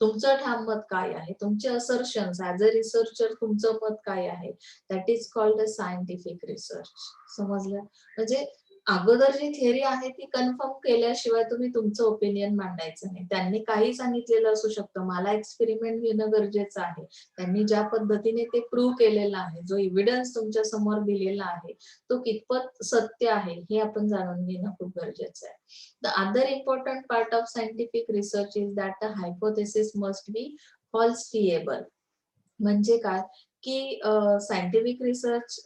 S1: तुमचं ठाम मत काय आहे? तुमचे असर्शन्स ॲज अ रिसर्चर तुमचं मत काय आहे? That is called a scientific research. समजलं? म्हणजे अगोदर जी थिअरी आहे ती कन्फर्म केल्याशिवाय तुम्ही तुमचं ओपिनियन मांडायचं नाही. त्यांनी काही सांगितलेलं असू शकतं. मला एक्सपेरिमेंट घेणं गरजेचं आहे. त्यांनी ज्या पद्धतीने ते प्रूव्ह केलेलं आहे, जो एव्हिडन्स तुमच्या समोर दिलेला आहे, तो कितपत सत्य आहे हे आपण जाणून घेणं खूप गरजेचं आहे. The other important part of scientific research is that the hypothesis must be falsifiable. म्हणजे काय, की सायंटिफिक रिसर्च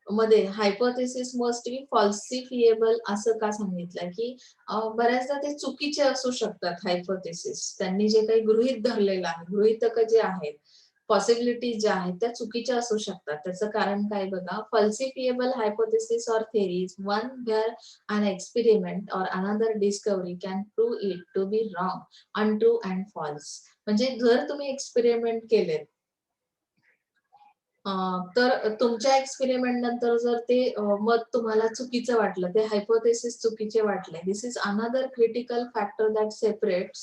S1: मध्ये हायपोथेसिस मस्ट बी फॉल्सिफिएबल असं का सांगितलंय, की बऱ्याचदा ते चुकीचे असू शकतात हायपोथेसिस. त्यांनी जे काही गृहीत धरलेलं आहे, गृहीतकं जे आहेत, पॉसिबिलिटीज ज्या आहेत त्या चुकीच्या असू शकतात. त्याचं कारण काय बघा, falsifiable hypothesis or theories one where an experiment or another discovery can prove it to be wrong, untrue and false. म्हणजे जर तुम्ही एक्सपेरिमेंट केलेत तर तुमच्या एक्सपेरिमेंट नंतर जर ते मत तुम्हाला चुकीचं वाटलं, ते हायपोथेसिस चुकीचे वाटले. This is another critical factor that separates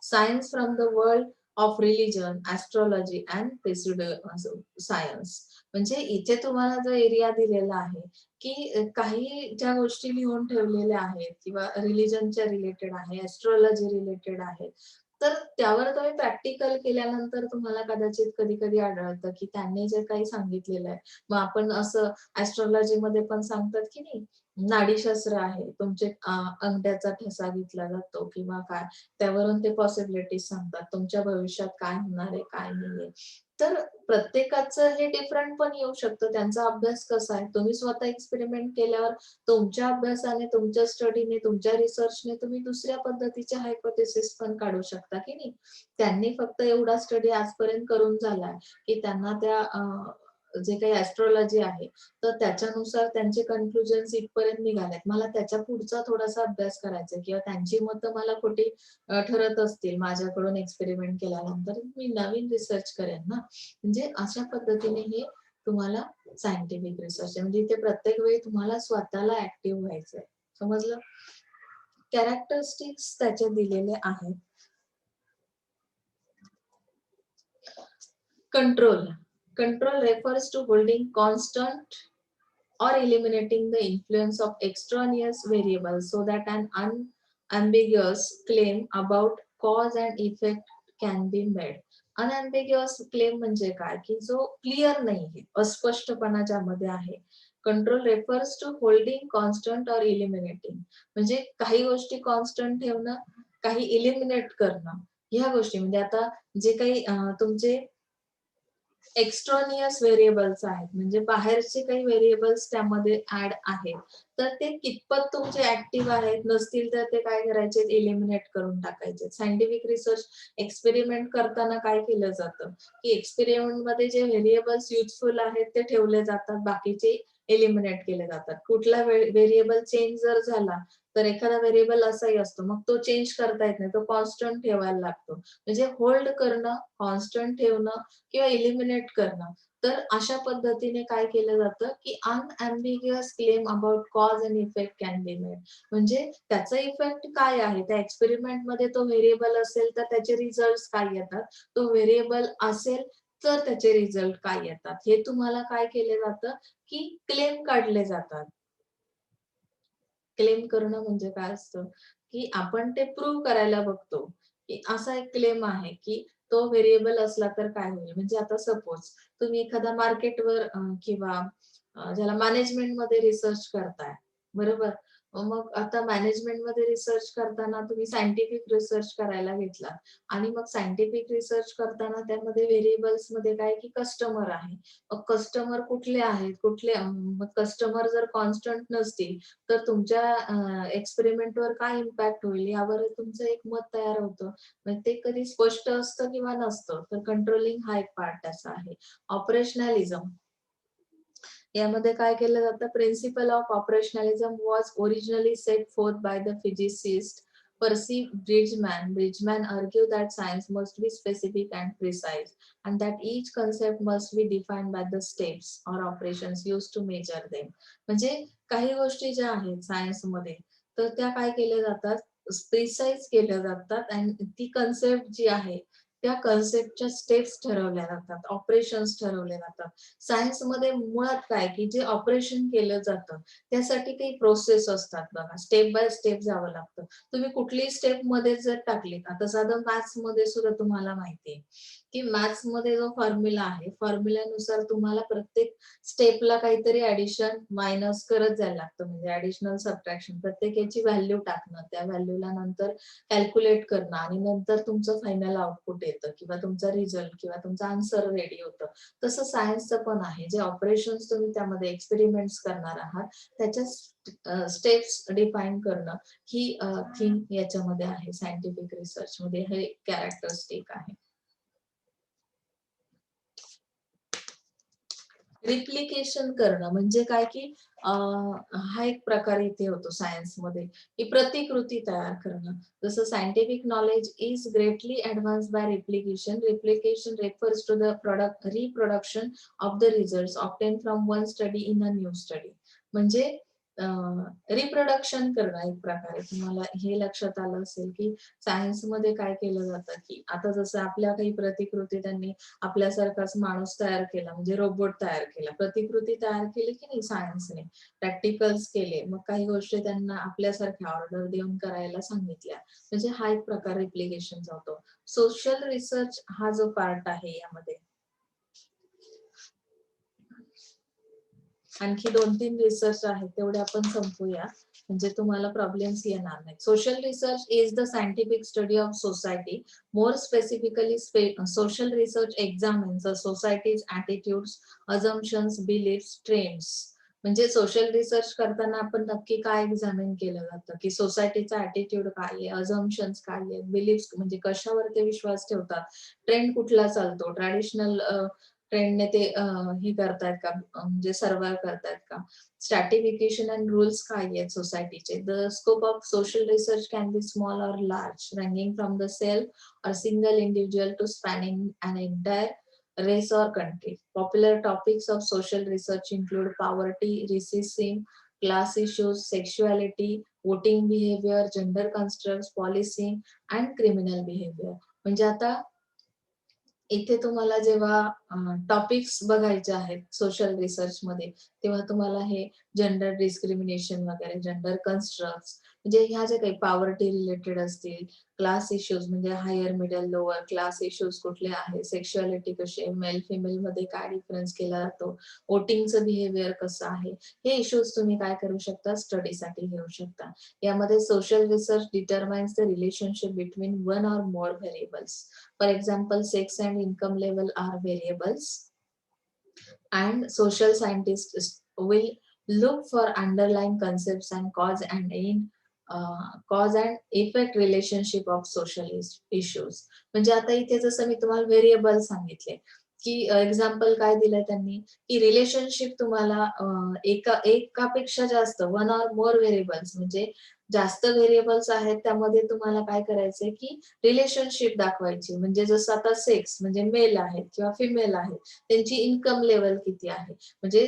S1: science from the world of religion, astrology and science. म्हणजे इथे तुम्हाला जो एरिया दिलेला आहे, की काही ज्या गोष्टी लिहून ठेवलेल्या आहेत किंवा रिलिजनच्या रिलेटेड आहे, ॲस्ट्रोलॉजी रिलेटेड आहे. तर त्यावर तुम्ही प्रॅक्टिकल केल्यानंतर तुम्हाला कदाचित कधी-कधी आढळतं, की त्यांनी जे काही सांगितलेलं आहे. मग आपण असं ॲस्ट्रोलॉजीमध्ये पण सांगतात, की नाही नाडीशास्त्र आहे. तुमचे अंगठ्याचा ठसा घेतला जातो किंवा काय त्यावरून ते पॉसिबिलिटीज सांगतात. तुमच्या भविष्यात काय होणार आहे, काय नाहीये. तर प्रत्येकाचं हे डिफरंट पण येऊ शकतं. त्यांचा अभ्यास कसा आहे. तुम्ही स्वतः एक्सपेरिमेंट केल्यावर तुमच्या अभ्यासाने, तुमच्या स्टडीने, तुमच्या रिसर्चने तुम्ही दुसऱ्या पद्धतीचे हायपोथेसिस पण काढू शकता, की नाही? त्यांनी फक्त एवढा स्टडी आजपर्यंत करून झालाय, की त्यांना त्या जे काही ॲस्ट्रोलॉजी आहे, तर त्याच्यानुसार त्यांचे कन्क्लुजन्स इथपर्यंत निघालेत. मला त्याच्या पुढचा थोडासा अभ्यास करायचा आहे किंवा त्यांची मतं मला खोटी ठरत असतील माझ्याकडून एक्सपेरिमेंट केल्यानंतर, मी नवीन रिसर्च करेन ना. म्हणजे अशा पद्धतीने हे तुम्हाला सायंटिफिक रिसर्च आहे. म्हणजे इथे प्रत्येक वेळी तुम्हाला स्वतःला ॲक्टिव्ह व्हायचंय. समजलं? कॅरेक्टरिस्टिक्स त्याचे दिलेले आहेत. Control. Control refers to holding constant or eliminating the influence of extraneous variables so that an unambiguous claim about cause and effect can be made. Unambiguous claim म्हणजे काय, की जो क्लिअर नाहीये, अस्पष्टपणा ज्यामध्ये आहे. Control refers to holding constant और इलिमिनेटिंग. म्हणजे काही गोष्टी कॉन्स्टंट ठेवणं, काही इलिमिनेट करणं. ह्या गोष्टी म्हणजे आता जे काही तुमचे एक्स्ट्रानियस व्हेरिएबल्स आहेत, म्हणजे बाहेरचे काही व्हेरिएबल्स त्यामध्ये ॲड आहेत. तर ते कितपत तुमचे ॲक्टिव्ह आहेत, नसतील तर ते काय करायचे एलिमिनेट करून टाकायचे. सायंटिफिक रिसर्च एक्सपेरिमेंट करताना काय केलं जातं, की एक्सपेरिमेंटमध्ये जे व्हेरिएबल्स युजफुल आहेत ते ठेवले जातात, बाकीचे एलिमिनेट केले जातात. कुठला व्हेरिएबल चेंज जर झाला, तर एखादा व्हेरिएबल असाही असतो, मग तो चेंज करता येत नाही, तो कॉन्स्टंट ठेवायला लागतो. म्हणजे होल्ड करणं, कॉन्स्टंट ठेवणं किंवा एलिमिनेट करणं. तर अशा पद्धतीने काय केलं जातं, की unambiguous claim about cause and effect can be made. म्हणजे त्याचा इफेक्ट काय आहे? त्या एक्सपेरिमेंटमध्ये तो व्हेरिएबल असेल तर त्याचे रिझल्ट्स काय येतात? तो व्हेरिएबल असेल तर त्याचे रिझल्ट काय येतात? हे तुम्हाला काय केलं जातं, की क्लेम काढले जातात. क्लेम करणं म्हणजे काय असतं, की आपण ते प्रूव्ह करायला बघतो, की असा एक क्लेम आहे, की तो व्हेरिएबल असला तर काय होईल? म्हणजे आता सपोज तुम्ही एखाद्या मार्केटवर किंवा ज्याला मॅनेजमेंटमध्ये रिसर्च करताय, बरोबर? मग आता मॅनेजमेंटमध्ये रिसर्च करताना तुम्ही सायंटिफिक रिसर्च करायला घेतला आणि मग सायंटिफिक रिसर्च करताना त्यामध्ये व्हेरिएबल्समध्ये काय की कस्टमर आहे. मग कस्टमर कुठले आहेत? मग कस्टमर जर कॉन्स्टंट नसतील, तर तुमच्या एक्सपेरिमेंटवर काय इम्पॅक्ट होईल यावर तुमचं एक मत तयार होतं. मग ते कधी स्पष्ट असतं किंवा नसतं. तर कंट्रोलिंग हा एक पार्ट त्याचा आहे. ऑपरेशनॅलिझम यामध्ये काय केलं जातं? Principle of operationalism was originally set forth by the physicist Percy Bridgman. Bridgman argued that science must be specific and precise, and that each concept must be defined by the steps or operations used to measure them. म्हणजे काही गोष्टी ज्या आहेत सायन्समध्ये, तर त्या काय केल्या जातात? प्रिसाईज केल्या जातात आणि ती कन्सेप्ट जी आहे, त्या कन्सेप्टच्या स्टेप्स ठरवल्या जातात, ऑपरेशन्स ठरवले जातात. सायन्समध्ये मुळात काय की जे ऑपरेशन केलं जातं त्यासाठी काही प्रोसेस असतात बघा. स्टेप बाय स्टेप जावं लागतं. तुम्ही कुठलीही स्टेप मध्ये जर टाकली, आता साधं मॅथ्स मध्ये सुद्धा तुम्हाला माहितीये की मॅथ्स मध्ये जो फॉर्म्युला आहे, फॉर्म्युल्यानुसार तुम्हाला प्रत्येक स्टेपला काहीतरी ऍडिशन मायनस करत जायला लागतं. म्हणजे ऍडिशनल सबट्रॅक्शन प्रत्येकाची व्हॅल्यू टाकणं, त्या व्हॅल्यूला नंतर कॅल्क्युलेट करणं आणि नंतर तुमचं फायनल आउटपुट येतं किंवा तुमचा रिझल्ट किंवा तुमचा आन्सर रेडी होतं. तसं सायन्सचं पण आहे. जे ऑपरेशन्स तुम्ही त्यामध्ये एक्सपेरिमेंट्स करणार आहात, त्याच्या स्टेप्स डिफाईन करणं ही थीम याच्यामध्ये आहे. सायंटिफिक रिसर्च मध्ये हे कॅरेक्टरिस्टिक आहे. रिप्लिकेशन करणं म्हणजे काय की हा एक प्रकार इथे होतो सायन्समध्ये की प्रतिकृती तयार करणं. जसं scientific knowledge is greatly advance by replication. Replication refers to the product reproduction of the results obtain from one study in a new study. म्हणजे रिप्रोडक्शन करणं एक प्रकारे. तुम्हाला हे लक्षात आलं असेल की सायन्समध्ये काय केलं जातं की आता जसं आपल्या काही प्रतिकृती त्यांनी आपल्यासारखाच माणूस तयार केला म्हणजे रोबोट तयार केला. प्रतिकृती तयार केली की नाही सायन्सने. प्रॅक्टिकल्स केले. मग काही गोष्टी त्यांना आपल्यासारख्या ऑर्डर देऊन करायला सांगितल्या. म्हणजे हा एक प्रकार रिप्लिकेशनचा होतो. सोशल रिसर्च हा जो पार्ट आहे यामध्ये आणखी 2-3 रिसर्च आहेत तेवढे आपण संपूया. म्हणजे तुम्हाला प्रॉब्लेम्स येणार नाहीत. Social research is the scientific study of society. More specifically social research examines the society's attitudes, assumptions, beliefs, trends. म्हणजे सोशल रिसर्च करताना आपण नक्की काय एक्झामिन केलं जातं की सोसायटीचा ॲटिट्यूड काय आहे, अझम्पशन्स काय आहेत, बिलीफ्स म्हणजे कशावर ते विश्वास ठेवतात, ट्रेंड कुठला चालतो, ट्रॅडिशनल ट्रेंडने ते हे करतायत का म्हणजे सर्व्हाइव्ह करतायत का? स्ट्रॅटिफिकेशन अँड रूल्स काय आहेत सोसायटीचे? The scope of social research can be small or large, ranging from the self or single individual to spanning an entire race or country. Popular topics of social research include poverty, racism, class issues, sexuality, voting behavior, gender constructs, policing, and criminal behavior. म्हणजे आता इथे तुम्हाला जेव्हा टॉपिक्स बघायचे आहेत सोशल रिसर्च मध्ये, तेव्हा तुम्हाला हे जेंडर डिस्क्रिमिनेशन वगैरे, जेंडर कन्स्ट्रक्ट्स म्हणजे ह्या ज्या काही पॉवर्टी रिलेटेड असतील, क्लास इश्यूज म्हणजे higher, middle, lower class issues कुठले आहेत, सेक्शुअलिटी कशी आहे, मेल फिमेल मध्ये काय डिफरन्स केला जातो, वोटिंगचं बिहेवियर कसं आहे, हे इश्यूज तुम्ही काय करू शकता, स्टडीसाठी घेऊ शकता. यामध्ये social research determines the relationship between one or more variables. For example, sex and income level are variables, and social scientists will look for underlying concepts and cause and effect relationship of social issues. म्हणजे आता इथे जसं मी तुम्हाला व्हेरिएबल सांगितले की एक्झाम्पल काय दिलंय त्यांनी की रिलेशनशिप तुम्हाला एकापेक्षा जास्त वन ऑर मोर व्हेरिएबल्स म्हणजे जास्त व्हेरिएबल्स आहेत त्यामध्ये तुम्हाला काय करायचंय की रिलेशनशिप दाखवायची. म्हणजे जसं आता सेक्स म्हणजे मेल आहेत किंवा फिमेल आहेत, त्यांची इन्कम लेवल किती आहे. म्हणजे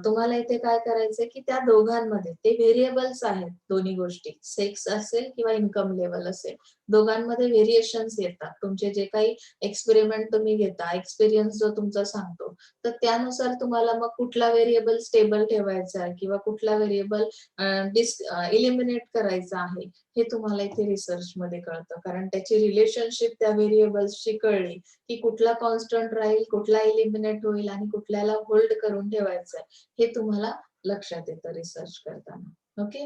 S1: तुम्हाला इथे काय करायचंय की त्या दोघांमध्ये ते व्हेरिएबल्स आहेत दोन्ही गोष्टी, सेक्स असेल किंवा इन्कम लेवल असेल, दोघांमध्ये व्हेरिएशन्स येतात. तुमचे जे काही एक्सपेरिमेंट तुम्ही घेता, एक्सपिरियन्स जो तुमचा सांगतो, तर त्यानुसार तुम्हाला मग कुठला व्हेरिएबल स्टेबल ठेवायचा आहे किंवा कुठला व्हेरिएबल इलिमिनेट करायचा आहे, हे तुम्हाला इथे रिसर्च मध्ये कळतं. कारण त्याची रिलेशनशिप त्या व्हेरिएबल्सची कळली की कुठला कॉन्स्टंट राहील, कुठला इलिमिनेट होईल आणि कुठल्याला होल्ड करून ठेवायचं आहे, हे तुम्हाला लक्षात येतं रिसर्च करताना. ओके.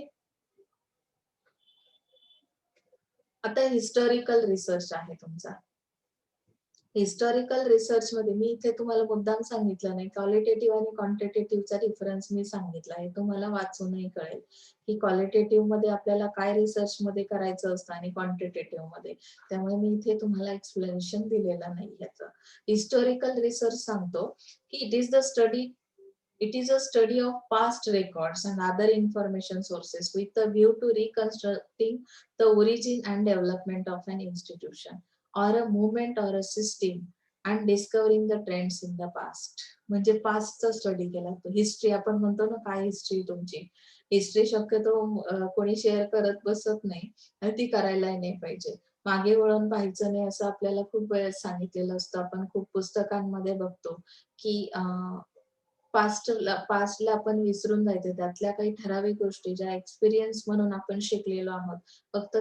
S1: आता हिस्टॉरिकल रिसर्च आहे तुमचा. हिस्टॉरिकल रिसर्च मध्ये मी इथे तुम्हाला मुद्दाम सांगितलं नाही, क्वालिटेटिव्ह आणि क्वांटिटेटिव्हचा डिफरन्स मी सांगितला आहे. तुम्हाला वाचूनही कळेल की क्वालिटेटिव्ह मध्ये आपल्याला काय रिसर्च मध्ये करायचं असतं आणि क्वांटिटेटिव्ह मध्ये. त्यामुळे मी इथे तुम्हाला एक्सप्लेनेशन दिलेलं नाही याचं. हिस्टॉरिकल रिसर्च सांगतो की it is a study of past records and other information sources with a view to reconstructing the origin and development of an institution or a movement or a system and discovering the trends in the past. म्हणजे पास्टचा स्टडी केला तो. हिस्ट्री आपण म्हणतो ना, काय हिस्ट्री तुमची. हिस्ट्री शक्यतो कोणी शेअर करत बसत नाही आणि ती करायलाही नाही पाहिजे. मागे वळून पाहायचं नाही असं आपल्याला खूप वेळेस सांगितलेलं असतं. आपण खूप पुस्तकांमध्ये बघतो की पास्टला आपण विसरून जायचं. त्यातल्या काही ठराविक गोष्टी ज्या एक्सपिरियन्स म्हणून आपण शिकलेलो आहोत, फक्त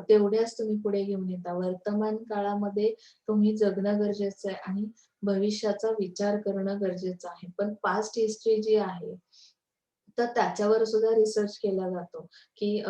S1: तेवढ्याच तुम्ही पुढे घेऊन येता. वर्तमान काळामध्ये तुम्ही जगणं गरजेचं आहे आणि भविष्याचा विचार करणं गरजेचं आहे. पण पास्ट हिस्ट्री जी आहे, तर त्याच्यावर सुद्धा रिसर्च केला जातो, की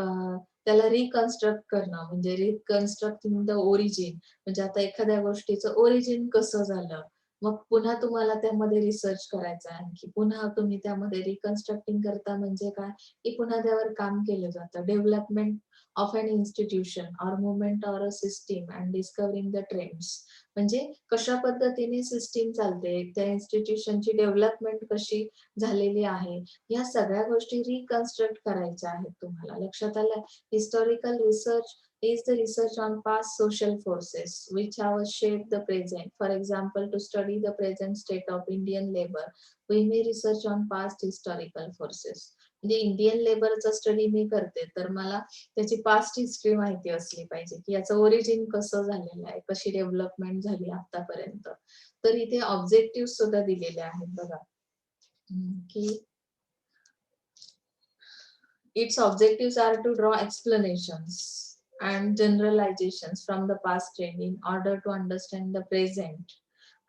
S1: त्याला रिकन्स्ट्रक्ट करणं, म्हणजे रिकन्स्ट्रक्टिंग द ओरिजिन. म्हणजे आता एखाद्या गोष्टीचं ओरिजिन कसं झालं, मग पुन्हा तुम्हाला त्यामध्ये रिसर्च करायचा आहे आणखी. पुन्हा तुम्ही त्यामध्ये रिकन्स्ट्रक्टिंग करता म्हणजे काय, की पुन्हा त्यावर काम केलं जातं. Development of an institution or movement or a system and discovering the trends. म्हणजे कशा पद्धतीने सिस्टीम चालते, त्या इन्स्टिट्यूशनची डेव्हलपमेंट कशी झालेली आहे, या सगळ्या गोष्टी रिकन्स्ट्रक्ट करायच्या आहेत तुम्हाला. लक्षात आलं? Historical research is the research on past social forces which have shaped the present. For example, to study the present state of Indian labor, we may research on past historical forces. म्हणजे इंडियन लेबरचा स्टडी मी करते, तर मला त्याची पास्ट हिस्ट्री माहिती असली पाहिजे, की याचं ओरिजिन कसं झालेलं आहे, कशी डेव्हलपमेंट झाली आतापर्यंत. तर इथे ऑब्जेक्टिव्ह सुद्धा दिलेले आहेत बघा, की its objectives are to draw explanations and generalizations from the past trend in order to understand the present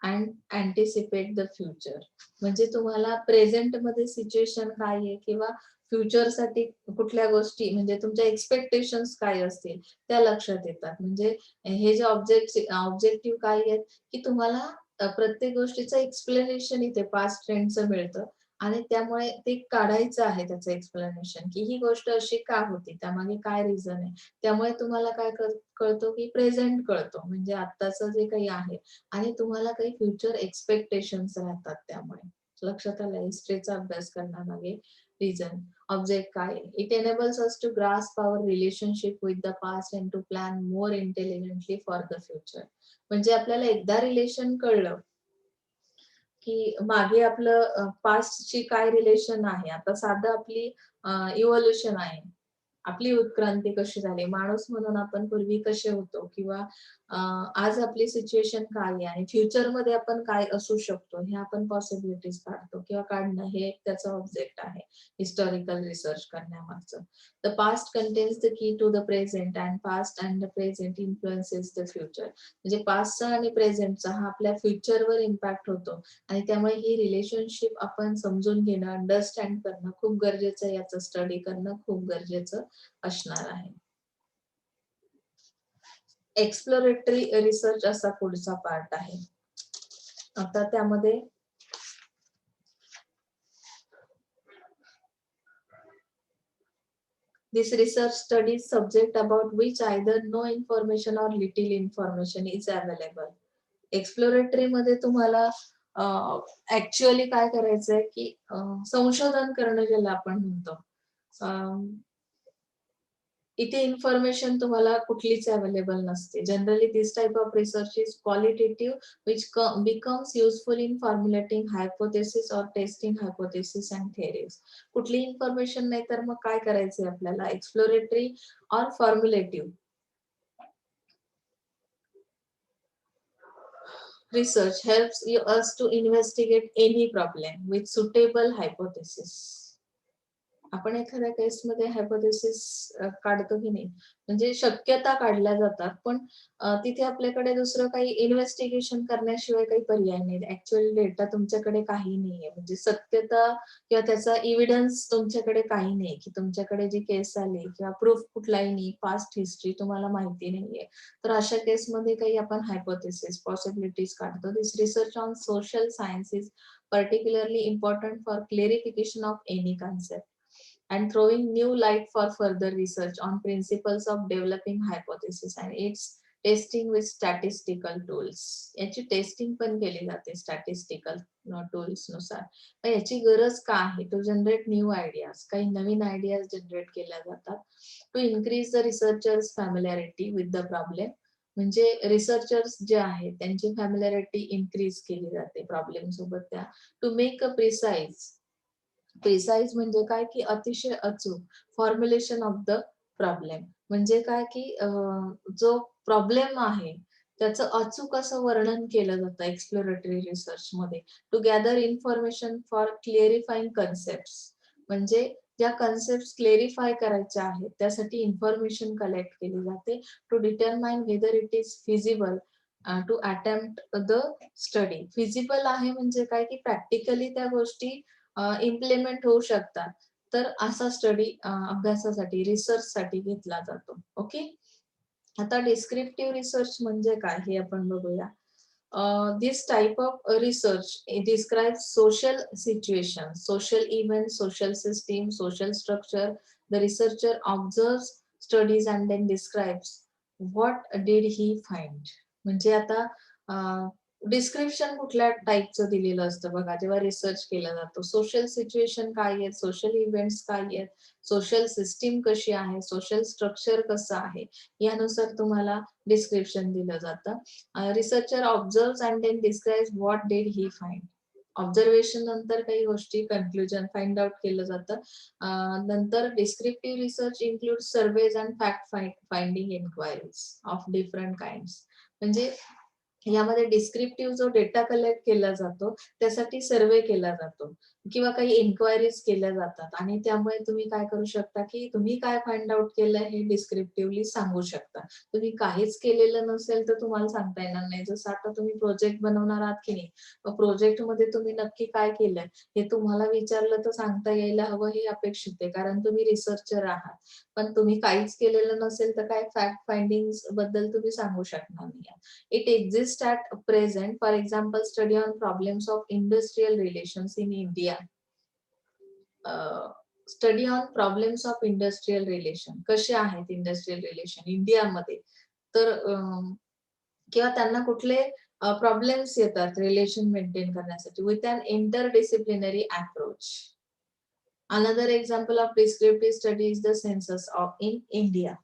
S1: and anticipate the future. म्हणजे तुम्हाला प्रेझेंट मध्ये सिच्युएशन काय आहे किंवा फ्युचर साठी कुठल्या गोष्टी, म्हणजे तुमच्या एक्सपेक्टेशन्स काय असतील त्या लक्षात येतात. म्हणजे हे जे ऑब्जेक्टिव्ह काय आहेत, की तुम्हाला प्रत्येक गोष्टीचं एक्सप्लेनेशन इथे पास्ट ट्रेंडचं मिळतं आणि त्यामुळे ते काढायचं आहे त्याचं एक्सप्लेनेशन, की ही गोष्ट अशी का होती, त्यामागे काय रिझन आहे. त्यामुळे तुम्हाला काय कळतो, की प्रेझेंट कळतो, म्हणजे आत्ताचं जे काही आहे आणि तुम्हाला काही फ्युचर एक्सपेक्टेशन्स राहतात त्यामुळे. लक्षात आलं? हिस्ट्रीचा अभ्यास करण्यामागे रिझन. ऑब्जेक्ट काय आहे? It enables us to grasp our relationship with the past and to plan more intelligently for the future. म्हणजे आपल्याला एकदा रिलेशन कळलं, की मागे आपलं पास्टची काय रिलेशन आहे. आता साधं आपली इव्होल्युशन आहे. आपली उत्क्रांती कशी झाली, माणूस म्हणून आपण पूर्वी कसे होतो किंवा आज आपली सिच्युएशन काय आहे आणि फ्युचरमध्ये आपण काय असू शकतो, हे आपण पॉसिबिलिटीज काढतो किंवा काढणं हे एक त्याचं ऑब्जेक्ट आहे हिस्टॉरिकल रिसर्च करण्यामागचं. The past contains the key to the present and past and the present influences the future. म्हणजे पास्टचा आणि प्रेझेंटचा हा आपल्या फ्युचरवर इम्पॅक्ट होतो आणि त्यामुळे ही रिलेशनशिप आपण समजून घेणं, अंडरस्टँड करणं खूप गरजेचं आहे. याचं स्टडी करणं खूप गरजेचं असणार आहे. एक्सप्लोरेटरी रिसर्च असा पुढचा पार्ट आहे. आता त्यामध्ये this research studies subject about which either no information or little information is available. Exploratory मध्ये तुम्हाला ऍक्च्युअली काय करायचंय, की संशोधन करणं ज्याला आपण म्हणतो. इथे इन्फॉर्मेशन तुम्हाला कुठलीच अवेलेबल नसते. Generally this type of research is qualitative which becomes useful in formulating hypothesis or testing hypothesis and theories. कुठली इन्फॉर्मेशन नाही तर मग काय करायचंय आपल्याला, एक्सप्लोरेटरी और फॉर्म्युलेटिव्ह research helps us to investigate any problem with suitable hypothesis. आपण एखाद्या केसमध्ये हायपोथेसिस काढतो की नाही, म्हणजे शक्यता काढल्या जातात, पण तिथे आपल्याकडे दुसरं काही इन्व्हेस्टिगेशन करण्याशिवाय काही पर्याय नाही. ॲक्चुअल डेटा तुमच्याकडे काही नाहीये. म्हणजे सत्यता किंवा त्याचा एव्हिडन्स तुमच्याकडे काही नाही, की तुमच्याकडे जी केस आली किंवा प्रूफ कुठलाही नाही, पास्ट हिस्ट्री तुम्हाला माहिती नाहीये. तर अशा केसमध्ये काही आपण हायपोथेसिस, पॉसिबिलिटीज काढतो. This research on social science is particularly important for clarification of any concept and throwing new light for further research on principles of developing hypothesis and its testing with statistical tools. याची टेस्टिंग पण केली जाते स्टॅटिस्टिकल टूल्स नुसार. तर याची गरज का आहे? टू जनरेट न्यू आयडियाज, काही नवीन आयडियाज जनरेट केल्या जातात. To increase the researcher's familiarity with the problem, म्हणजे रिसर्चर्स जे आहेत त्यांची फॅमिलॅरिटी इन्क्रीज केली जाते प्रॉब्लेम सोबत त्या. To make a precise, precise म्हणजे काय, की अतिशय अचूक फॉर्म्युलेशन ऑफ द प्रॉब्लेम. म्हणजे काय, की जो प्रॉब्लेम आहे त्याचं अचूक असं वर्णन केलं जातं एक्सप्लोरेटरी रिसर्चमध्ये. To gather information for clarifying concepts, म्हणजे ज्या कन्सेप्ट क्लेरिफाय करायच्या आहेत त्यासाठी इन्फॉर्मेशन कलेक्ट केली जाते. To determine whether it is feasible to attempt the study. Feasible आहे म्हणजे काय, की प्रॅक्टिकली त्या गोष्टी इम्प्लिमेंट होऊ शकतात. तर असा स्टडी अभ्यासासाठी, रिसर्चसाठी घेतला जातो. ओके. आता डिस्क्रिप्टिव्ह रिसर्च म्हणजे काय हे आपण बघूया. This type of research describes social situations, social events, social system, social structure. The researcher observes, studies and then describes what did he find. म्हणजे आता डिस्क्रिप्शन कुठल्या टाईपचं दिलेलं असतं बघा जेव्हा रिसर्च केला जातो. सोशल सिच्युएशन काय आहेत, सोशल इव्हेंट्स काय आहेत, सोशल सिस्टीम कशी आहे, सोशल स्ट्रक्चर कसं आहे, यानुसार तुम्हाला डिस्क्रिप्शन दिलं जातं. Researcher observe and then describes what did he find. Observation नंतर काही गोष्टी कन्क्लुजन फाइंड आउट केलं जातं. नंतर descriptive research include surveys and fact finding inquiries of different kinds. म्हणजे यामध्ये डिस्क्रिप्टिव्ह जो डेटा कलेक्ट केला जातो त्यासाठी सर्वे केला जातो किंवा काही इन्क्वायरीज केल्या जातात आणि त्यामुळे तुम्ही काय करू शकता, की तुम्ही काय फाइंड आउट केलंय हे डिस्क्रिप्टिव्हली सांगू शकता. तुम्ही काहीच केलेलं नसेल तर तुम्हाला सांगता येणार नाही. जसं आता तुम्ही प्रोजेक्ट बनवणार आहात की नाही, मग प्रोजेक्टमध्ये तुम्ही नक्की काय केलंय हे तुम्हाला विचारलं तर सांगता यायला हवं हे अपेक्षित आहे, कारण तुम्ही रिसर्चर आहात. पण तुम्ही काहीच केलेलं नसेल तर काय फॅक्ट फाइंडिंग बद्दल तुम्ही सांगू शकणार नाही. It exists at present. For example, study on problems of industrial relations in India. Study on problems of industrial relation. कसे आहेत इंडस्ट्रियल रिलेशन इंडियामध्ये, तर किंवा त्यांना कुठले प्रॉब्लेम्स येतात रिलेशन मेंटेन करण्यासाठी with an interdisciplinary approach. Another example of descriptive study is the census of in India.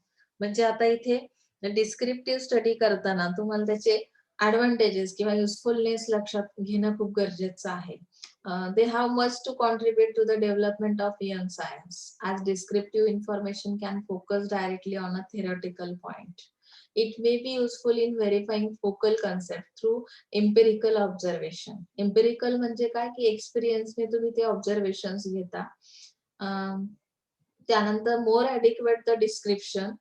S1: म्हणजे आता इथे डिस्क्रिप्टिव्ह स्टडी करताना तुम्हाला त्याचे ऍडव्हान्टेजेस किंवा युजफुलनेस लक्षात घेणं खूप गरजेचं आहे. They have much to contribute to the development of young science, as descriptive information can focus directly on a theoretical point. It may be useful in verifying focal concept through empirical observation. Empirical म्हणजे काय, की एक्सपिरियन्सने तुम्ही ते ऑब्झर्वेशन्स घेता. त्यानंतर more adequate the description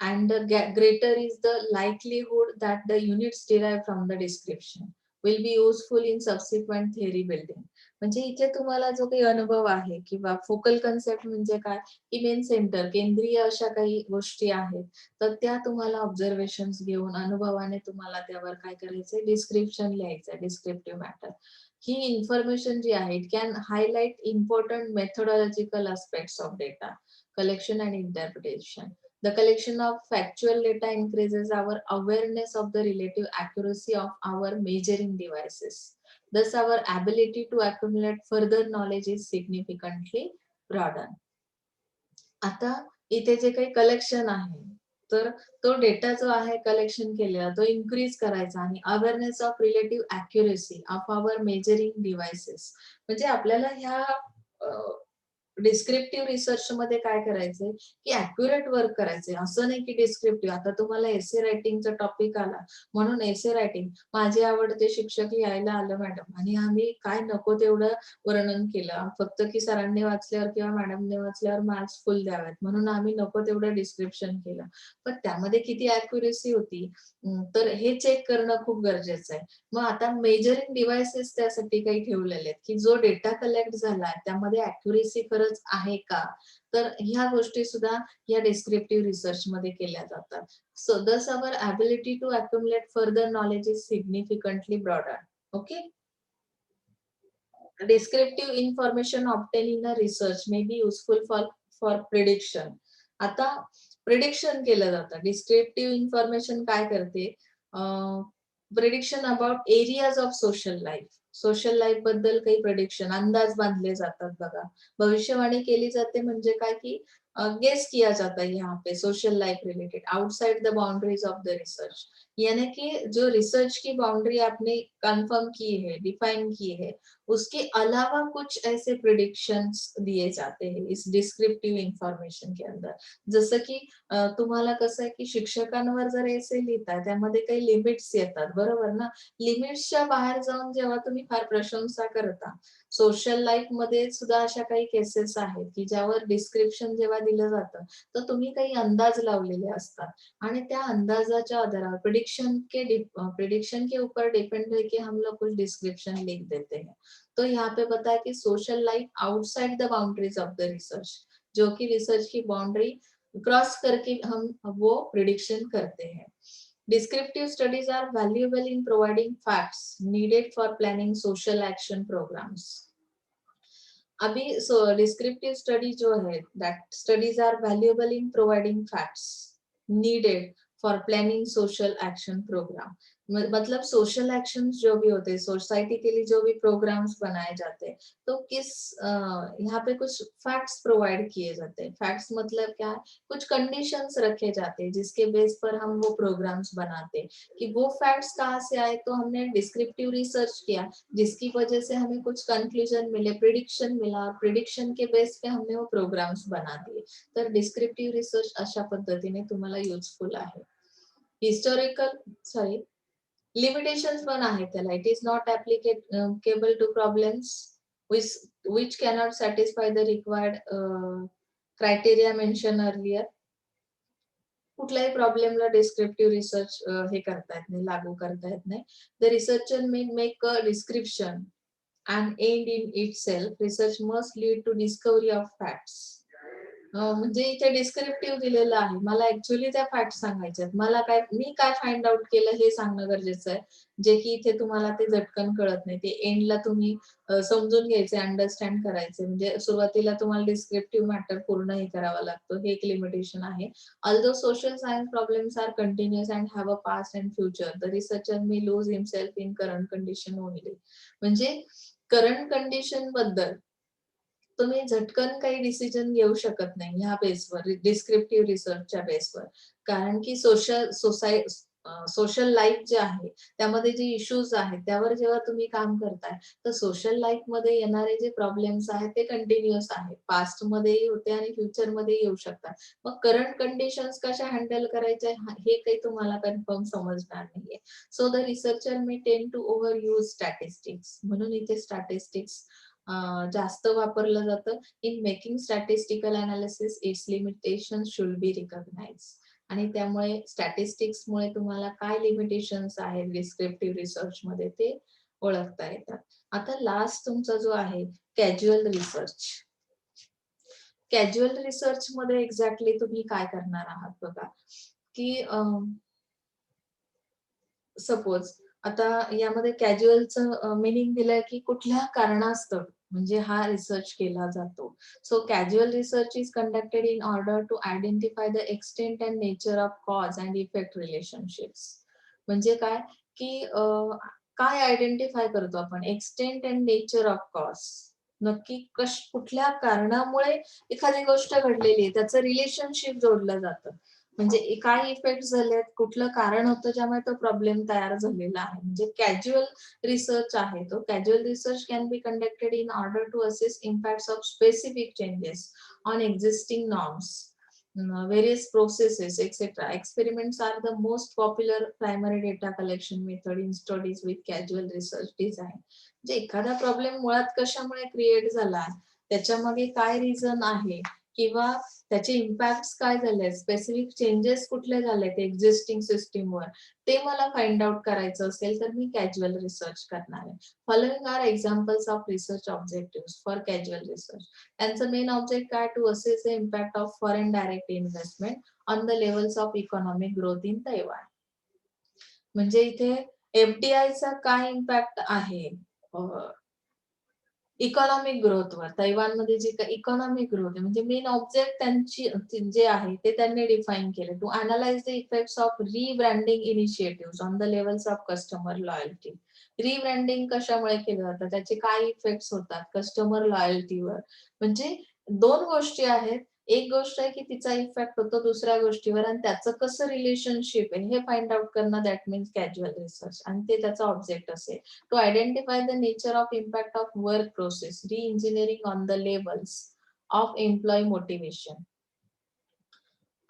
S1: and greater is the likelihood that the units derived from the description will be useful in subsequent theory building. म्हणजे इथे तुम्हाला जो काही अनुभव आहे किंवा फोकल कन्सेप्ट म्हणजे काय, की मेन सेंटर केंद्रीय अशा काही गोष्टी आहेत तर त्या तुम्हाला ऑब्झर्वेशन्स घेऊन अनुभवाने तुम्हाला त्यावर काय करायचंय, डिस्क्रिप्शन लिहायचंय, डिस्क्रिप्टिव्ह मॅटर. ही इन्फॉर्मेशन जी आहे it can highlight important methodological aspects of data collection and interpretation. The collection of factual data increases our awareness of the relative accuracy of our measuring devices. Thus, our ability to accumulate further knowledge is significantly broadened. आता इथे जे काही कलेक्शन आहे, तर तो डेटा जो आहे कलेक्शन केलेला तो इन्क्रीज करायचा आणि awareness of relative accuracy of our measuring devices. म्हणजे आपल्याला ह्या डिस्क्रिप्टिव्ह रिसर्च मध्ये काय करायचंय की अॅक्युरेट वर्क करायचंय. असं नाही की डिस्क्रिप्टिव्ह, आता तुम्हाला एसे रायटिंगचा टॉपिक आला म्हणून एसे रायटिंग, माझे आवडते शिक्षक लिहायला आलं मॅडम आणि आम्ही काय नको तेवढं वर्णन केलं, फक्त की सरांनी वाचल्यावर किंवा मॅडमने वाचल्यावर मार्क्स फुल द्यावेत म्हणून आम्ही नको तेवढं डिस्क्रिप्शन केलं. पण त्यामध्ये किती अॅक्युरेसी होती, तर हे चेक करणं खूप गरजेचं आहे. मग आता मेजरिंग डिव्हाइसेस त्यासाठी काही ठेवलेले आहेत, की जो डेटा कलेक्ट झाला त्यामध्ये अॅक्युरेसी खरंच आहे का? तर ह्या गोष्टी सुद्धा या डिस्क्रिप्टिव्ह रिसर्च मध्ये केल्या जातात. So thus our ability to accumulate further knowledge is significantly broader. Okay. Descriptive information obtained in a research may be useful for prediction. आता प्रिडिक्शन केलं जातं. डिस्क्रिप्टिव्ह इन्फॉर्मेशन काय करते, prediction about areas of social life. Social life बद्दल काही प्रिडिक्शन, अंदाज बांधले जातात बघा. भविष्यवाणी केली जाते म्हणजे काय की गेस किया जाता है यहाँ पे social life related outside the boundaries of the research. यानी कि जो रिसर्च की बाउंड्री आपने कंफर्म की है, डिफाइन की है, उसके अलावा कुछ ऐसे प्रिडिक्शंस दिए जाते हैं इस डिस्क्रिप्टिव्ह इन्फॉर्मेशन के अंदर. जसं की तुम्हाला कसं आहे की शिक्षकांवर जर एसे लिहिताय त्यामध्ये काही लिमिट्स येतात बरोबर ना. लिमिट्सच्या बाहेर जाऊन जेव्हा तुम्ही फार प्रशंसा करता, सोशल लाईफ मध्ये सुद्धा अशा काही केसेस आहेत की ज्यावर डिस्क्रिप्शन जेव्हा दिलं जातं तर तुम्ही काही अंदाज लावलेले असतात आणि त्या अंदाजाच्या आधारावर प्रिडिक्शन के ऊपर डिपेंड है कि हम लोग कुछ डिस्क्रिप्शन लिख देते हैं. तो यहाँ पे बताया कि social life outside the boundaries of the research, जो कि रिसर्च की बाउंड्री क्रॉस करके हम वो प्रिडिक्शन करते हैं. Descriptive studies are valuable in providing facts needed for planning social action programs. अभी descriptive study जो है, that studies are valuable in providing facts needed for planning social action program. मतलब सोशल एक्शंस जो भी होते हैं, सोसाइटी के लिए जो भी प्रोग्राम्स बनाए जाते हैं, तो किस यहाँ पे कुछ फैक्ट्स प्रोवाइड किए जाते हैं. फैक्ट्स मतलब क्या है, कुछ कंडीशंस रखे जाते हैं जिसके बेस पर हम वो प्रोग्राम्स बनाते हैं. कि वो फैक्ट्स कहाँ से आए, तो हमने डिस्क्रिप्टिव रिसर्च किया जिसकी वजह से हमें कुछ कंक्लूजन मिले, प्रिडिक्शन मिला, प्रिडिक्शन के बेस पे हमने वो प्रोग्राम्स बना दिए. तर डिस्क्रिप्टिव्ह रिसर्च अशा पद्धतीने तुम्हाला युजफुल आहे. हिस्टॉरिकल लिमिटेशन्स पण आहेत त्याला. It is not applicable to problems which cannot satisfy the required criteria mentioned earlier. कुठल्याही प्रॉब्लेमला डिस्क्रिप्टिव्ह रिसर्च हे करता येत नाही, लागू करता येत नाही. The researcher may make a description and end in itself. Research must lead to discovery of facts. म्हणजे इथे डिस्क्रिप्टिव्ह दिलेलं आहे, मला ऍक्च्युअली त्या फॅक्ट सांगायच्यात, मी काय फाइंड आउट केलं हे सांगणं गरजेचं आहे, जे की इथे तुम्हाला ते झटकन कळत नाही. ते एंडला तुम्ही समजून घ्यायचे, अंडरस्टँड करायचे. म्हणजे सुरुवातीला तुम्हाला डिस्क्रिप्टिव्ह मॅटर पूर्ण हे करावा लागतो, हे एक लिमिटेशन आहे. Although social science problems are continuous and have a past and future, the researcher may lose himself in current condition only. म्हणजे करंट कंडिशन बद्दल तुम्ही झटकन काही डिसिजन घेऊ शकत नाही ह्या बेसवर, डिस्क्रिप्टिव्ह रिसर्चच्या बेसवर. कारण की सोशल लाईफ जे आहे त्यामध्ये जे इश्यूज आहेत त्यावर जेव्हा तुम्ही काम करताय तर सोशल लाईफ मध्ये येणारे जे प्रॉब्लेम्स आहेत ते कंटिन्युअस आहेत, पास्ट मध्येही होते आणि फ्युचर मध्ये येऊ शकतात. मग करंट कंडिशन्स कशा हँडल करायच्या हे काही तुम्हाला कन्फर्म समजणार नाहीये. So the researcher may tend to over use statistics. म्हणून इथे स्टॅटिस्टिक्स जास्त वापरलं जातं. In making statistical analysis its limitations should be recognize. आणि त्यामुळे स्टॅटिस्टिक्समुळे तुम्हाला काय लिमिटेशन्स आहेत डिस्क्रिप्टिव्ह रिसर्च मध्ये ते ओळखता येतात. आता लास्ट तुमचा जो आहे कॅज्युअल रिसर्च. कॅज्युअल रिसर्च मध्ये एक्झॅक्टली तुम्ही काय करणार आहात बघा, की सपोज आता यामध्ये कॅज्युअलचं मीनिंग दिलंय की कुठल्या कारणास्तव म्हणजे हा रिसर्च केला जातो. So casual research is conducted in order to identify the extent and nature of cause and effect relationships. म्हणजे काय की काय आयडेंटिफाय करतो आपण, extent and nature of cause. नक्की कुठल्या कारणामुळे एखादी गोष्ट घडलेली आहे त्याचं रिलेशनशिप जोडलं जातं. म्हणजे काय इफेक्ट झालेत, कुठलं कारण होतं ज्यामुळे तो प्रॉब्लेम तयार झालेला आहे. म्हणजे कॅज्युअल रिसर्च आहे तो. Casual research can be conducted in order to assess impacts of specific changes on existing norms, various processes, etc. Experiments are the most popular primary data collection method in studies with casual research design. म्हणजे एखादा प्रॉब्लेम मुळात कशामुळे क्रिएट झाला, त्याच्यामागे काय रिझन आहे, किंवा त्याचे इम्पॅक्ट काय झाले, स्पेसिफिक चेंजेस कुठले झालेत एक्झिस्टिंग सिस्टीमवर, ते मला फाइंड आउट करायचं असेल तर मी कॅज्युअल रिसर्च करणार आहे. Following are examples of research objective for casual research. त्यांचं मेन ऑब्जेक्ट काय, to assess the impact of foreign direct investment on the levels of economic growth in Taiwan. म्हणजे इथे एफडीआयचा काय इम्पॅक्ट आहे इकॉनॉमिक ग्रोथवर, तैवानमध्ये जी काही इकॉनॉमिक ग्रोथ आहे, म्हणजे मेन ऑब्जेक्ट त्यांची जे आहे ते त्यांनी डिफाईन केले. To analyse the effects of rebranding initiative on the levels of customer loyalty. Rebranding कशामुळे केलं जातं, त्याचे काय इफेक्ट्स होतात कस्टमर लॉयल्टीवर. म्हणजे दोन गोष्टी आहेत, एक गोष्ट आहे की तिचा इफेक्ट होतो दुसऱ्या गोष्टीवर आणि त्याचं कसं रिलेशनशिप आहे हे फाइंड आउट करणं, दॅट मीन्स कॅज्युअल रिसर्च, आणि ते त्याचा ऑब्जेक्ट असेल. To identify the nature of impact of work process, re-engineering on the levels of employee motivation.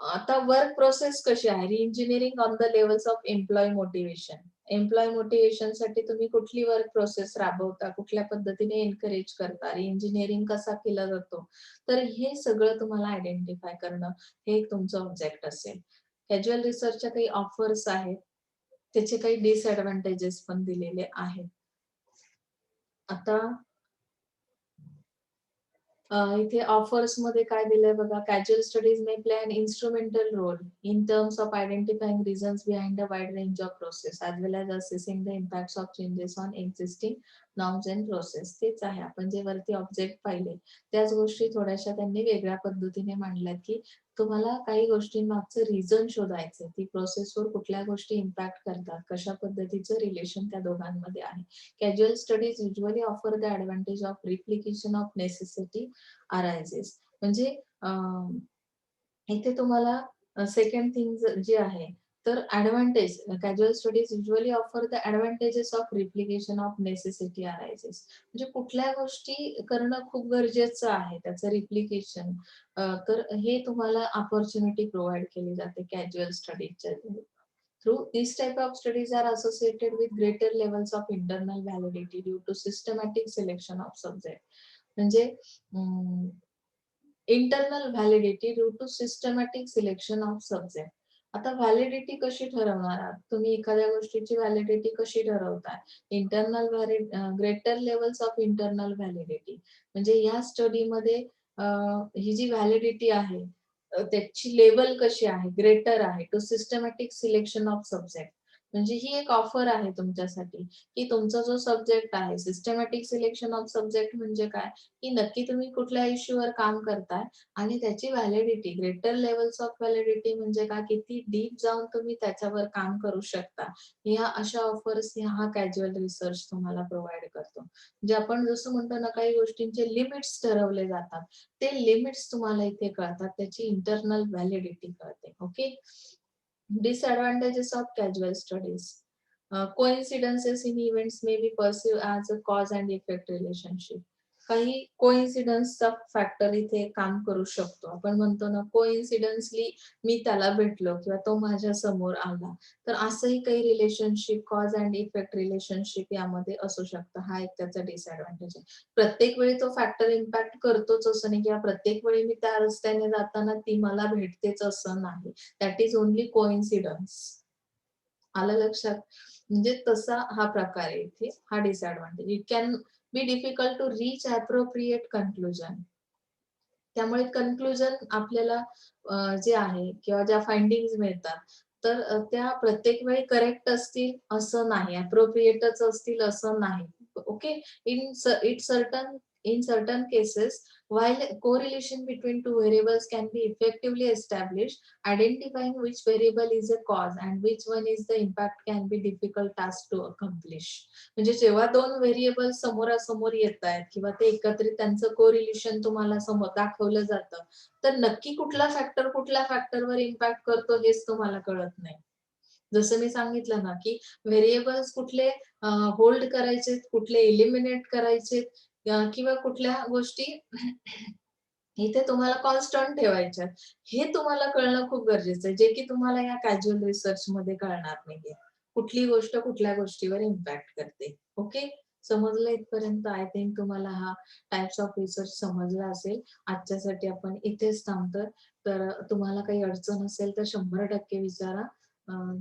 S1: आता वर्क प्रोसेस कशी आहे, reengineering on the levels of employee motivation. Employee motivation साठी तुम्ही कुठली वर्क प्रोसेस राबवता, कुठल्या पद्धतीने एनकरेज करता, रिइंजिनिअरिंग कसा केला जातो, तर हे सगळं तुम्हाला आयडेंटिफाय करणं हे एक तुमचं ऑब्जेक्ट असेल. कॅज्युअल रिसर्चच्या काही ऑफर्स आहेत, त्याचे काही डिसएडव्हान्टेजेस पण दिलेले आहेत. आता इथे ऑफर्स मध्ये काय दिलंय बघा, casual studies may play an instrumental role in terms of identifying reasons behind a wide range of process as well as assessing the impacts of changes on existing norms and process. तेच आहे, आपण जे वरती ऑब्जेक्ट पाहिले त्याच गोष्टी थोड्याशा त्यांनी वेगळ्या पद्धतीने मांडल्यात, की तुम्हाला काही गोष्टींमागचं रिझन शोधायचं, ती प्रोसेसवर कुठल्या गोष्टी इम्पॅक्ट करतात, कशा पद्धतीचं रिलेशन त्या दोघांमध्ये आहे. Casual studies usually offer the advantage of replication of necessity arises. म्हणजे इथे तुम्हाला सेकंड थिंग जी आहे, तर advantage, casual studies usually offer the advantages of replication of necessity arises. म्हणजे कुठल्या गोष्टी करणं खूप गरजेचं आहे, त्याचं रिप्लिकेशन, तर हे तुम्हाला ऑपॉर्च्युनिटी प्रोव्हाइड केली जाते casual स्टडीजच्या through. These type of studies are associated with greater levels of internal validity due to systematic selection of subject. म्हणजे internal validity due to systematic selection of subject. आता व्हॅलिडिटी कशी ठरवणार आहात तुम्ही, एखाद्या गोष्टीची व्हॅलिडिटी कशी ठरवताय, internal greater levels of internal validity. म्हणजे या स्टडीमध्ये ही जी व्हॅलिडिटी आहे त्याची लेवल कशी आहे, ग्रेटर आहे, to systematic selection of subject. म्हणजे ही एक ऑफर आहे तुमच्यासाठी, की तुमचा जो सब्जेक्ट आहे, सिस्टमॅटिक सिलेक्शन ऑफ सब्जेक्ट म्हणजे काय, की नक्की तुम्ही कुठल्या इश्यूवर काम करताय आणि त्याची validity, greater levels of validity म्हणजे काय, किती डीप जाऊन तुम्ही त्याच्यावर काम करू शकता. ह्या अशा ऑफर्स हा कॅज्युअल रिसर्च तुम्हाला प्रोव्हाइड करतो. म्हणजे आपण जसं म्हणतो ना, काही गोष्टींचे लिमिट्स ठरवले जातात, ते लिमिट्स तुम्हाला इथे कळतात, त्याची इंटरनल व्हॅलिडिटी कळते. Okay. Disadvantages of casual studies. Coincidences in events may be perceive as a cause and effect relationship. काही कोइन्सिडन्सचा फॅक्टर इथे काम करू शकतो. आपण म्हणतो ना, कोइन्सिडन्सली मी त्याला भेटलो किंवा तो माझ्या समोर आला, तर असंही काही relationship, cause and effect relationship यामध्ये असू शकतं. हा एक त्याचा डिसएडव्हान्टेज आहे. प्रत्येक वेळी तो फॅक्टर इम्पॅक्ट करतोच असं नाही, किंवा प्रत्येक वेळी मी त्या रस्त्याने जाताना ती मला भेटतेच असं नाही. That is only coincidence. आलं लक्षात? म्हणजे तसा हा प्रकार आहे इथे, हा disadvantage. It can be difficult to reach appropriate conclusion. त्यामुळे कन्क्लुजन आपल्याला जे आहे किंवा ज्या फाइंडिंग्स मिळतात, तर त्या प्रत्येक वेळी करेक्ट असतील असं नाही, अप्रोप्रिएटच असतील असं नाही. Okay. It certain In certain cases, while correlation between two variables can be effectively established, identifying which variable is a cause and which one is the impact can be difficult task to accomplish. म्हणजे जेव्हा दोन व्हेरिएबल समोरासमोर येत आहेत किंवा ते एकत्रित त्यांचं कोरिलेशन तुम्हाला समोर दाखवलं जातं, तर नक्की कुठला फॅक्टर कुठल्या फॅक्टरवर इम्पॅक्ट करतो हेच तुम्हाला कळत नाही. जसं मी सांगितलं ना, की व्हेरिएबल्स कुठले होल्ड करायचेत, कुठले एलिमिनेट करायचेत किंवा कुठल्या गोष्टी इथे तुम्हाला कॉन्स्टंट ठेवायच्या. हे तुम्हाला कळणं खूप गरजेचं आहे, जे की तुम्हाला या कॅज्युअल रिसर्चमध्ये कळणार नाहीये. कुठली गोष्ट कुठल्या गोष्टीवर इम्पॅक्ट करते. ओके. समजलं इथपर्यंत? आय थिंक तुम्हाला हा टाइप्स ऑफ रिसर्च समजला असेल. आजच्यासाठी आपण इथेच थांबतोय. तर तुम्हाला काही अडचण असेल तर 100% विचारा. अ,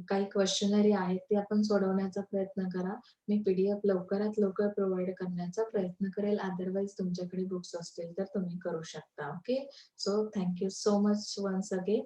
S1: काही क्वेशनरी आहेत ते आपण सोडवण्याचा प्रयत्न करा. मी पी-डी-एफ लवकरात लवकर प्रोव्हाईड करण्याचा प्रयत्न करेल. अदरवाईज तुमच्याकडे बुक्स असतील तर तुम्ही करू शकता. Okay. So thank you so much once again.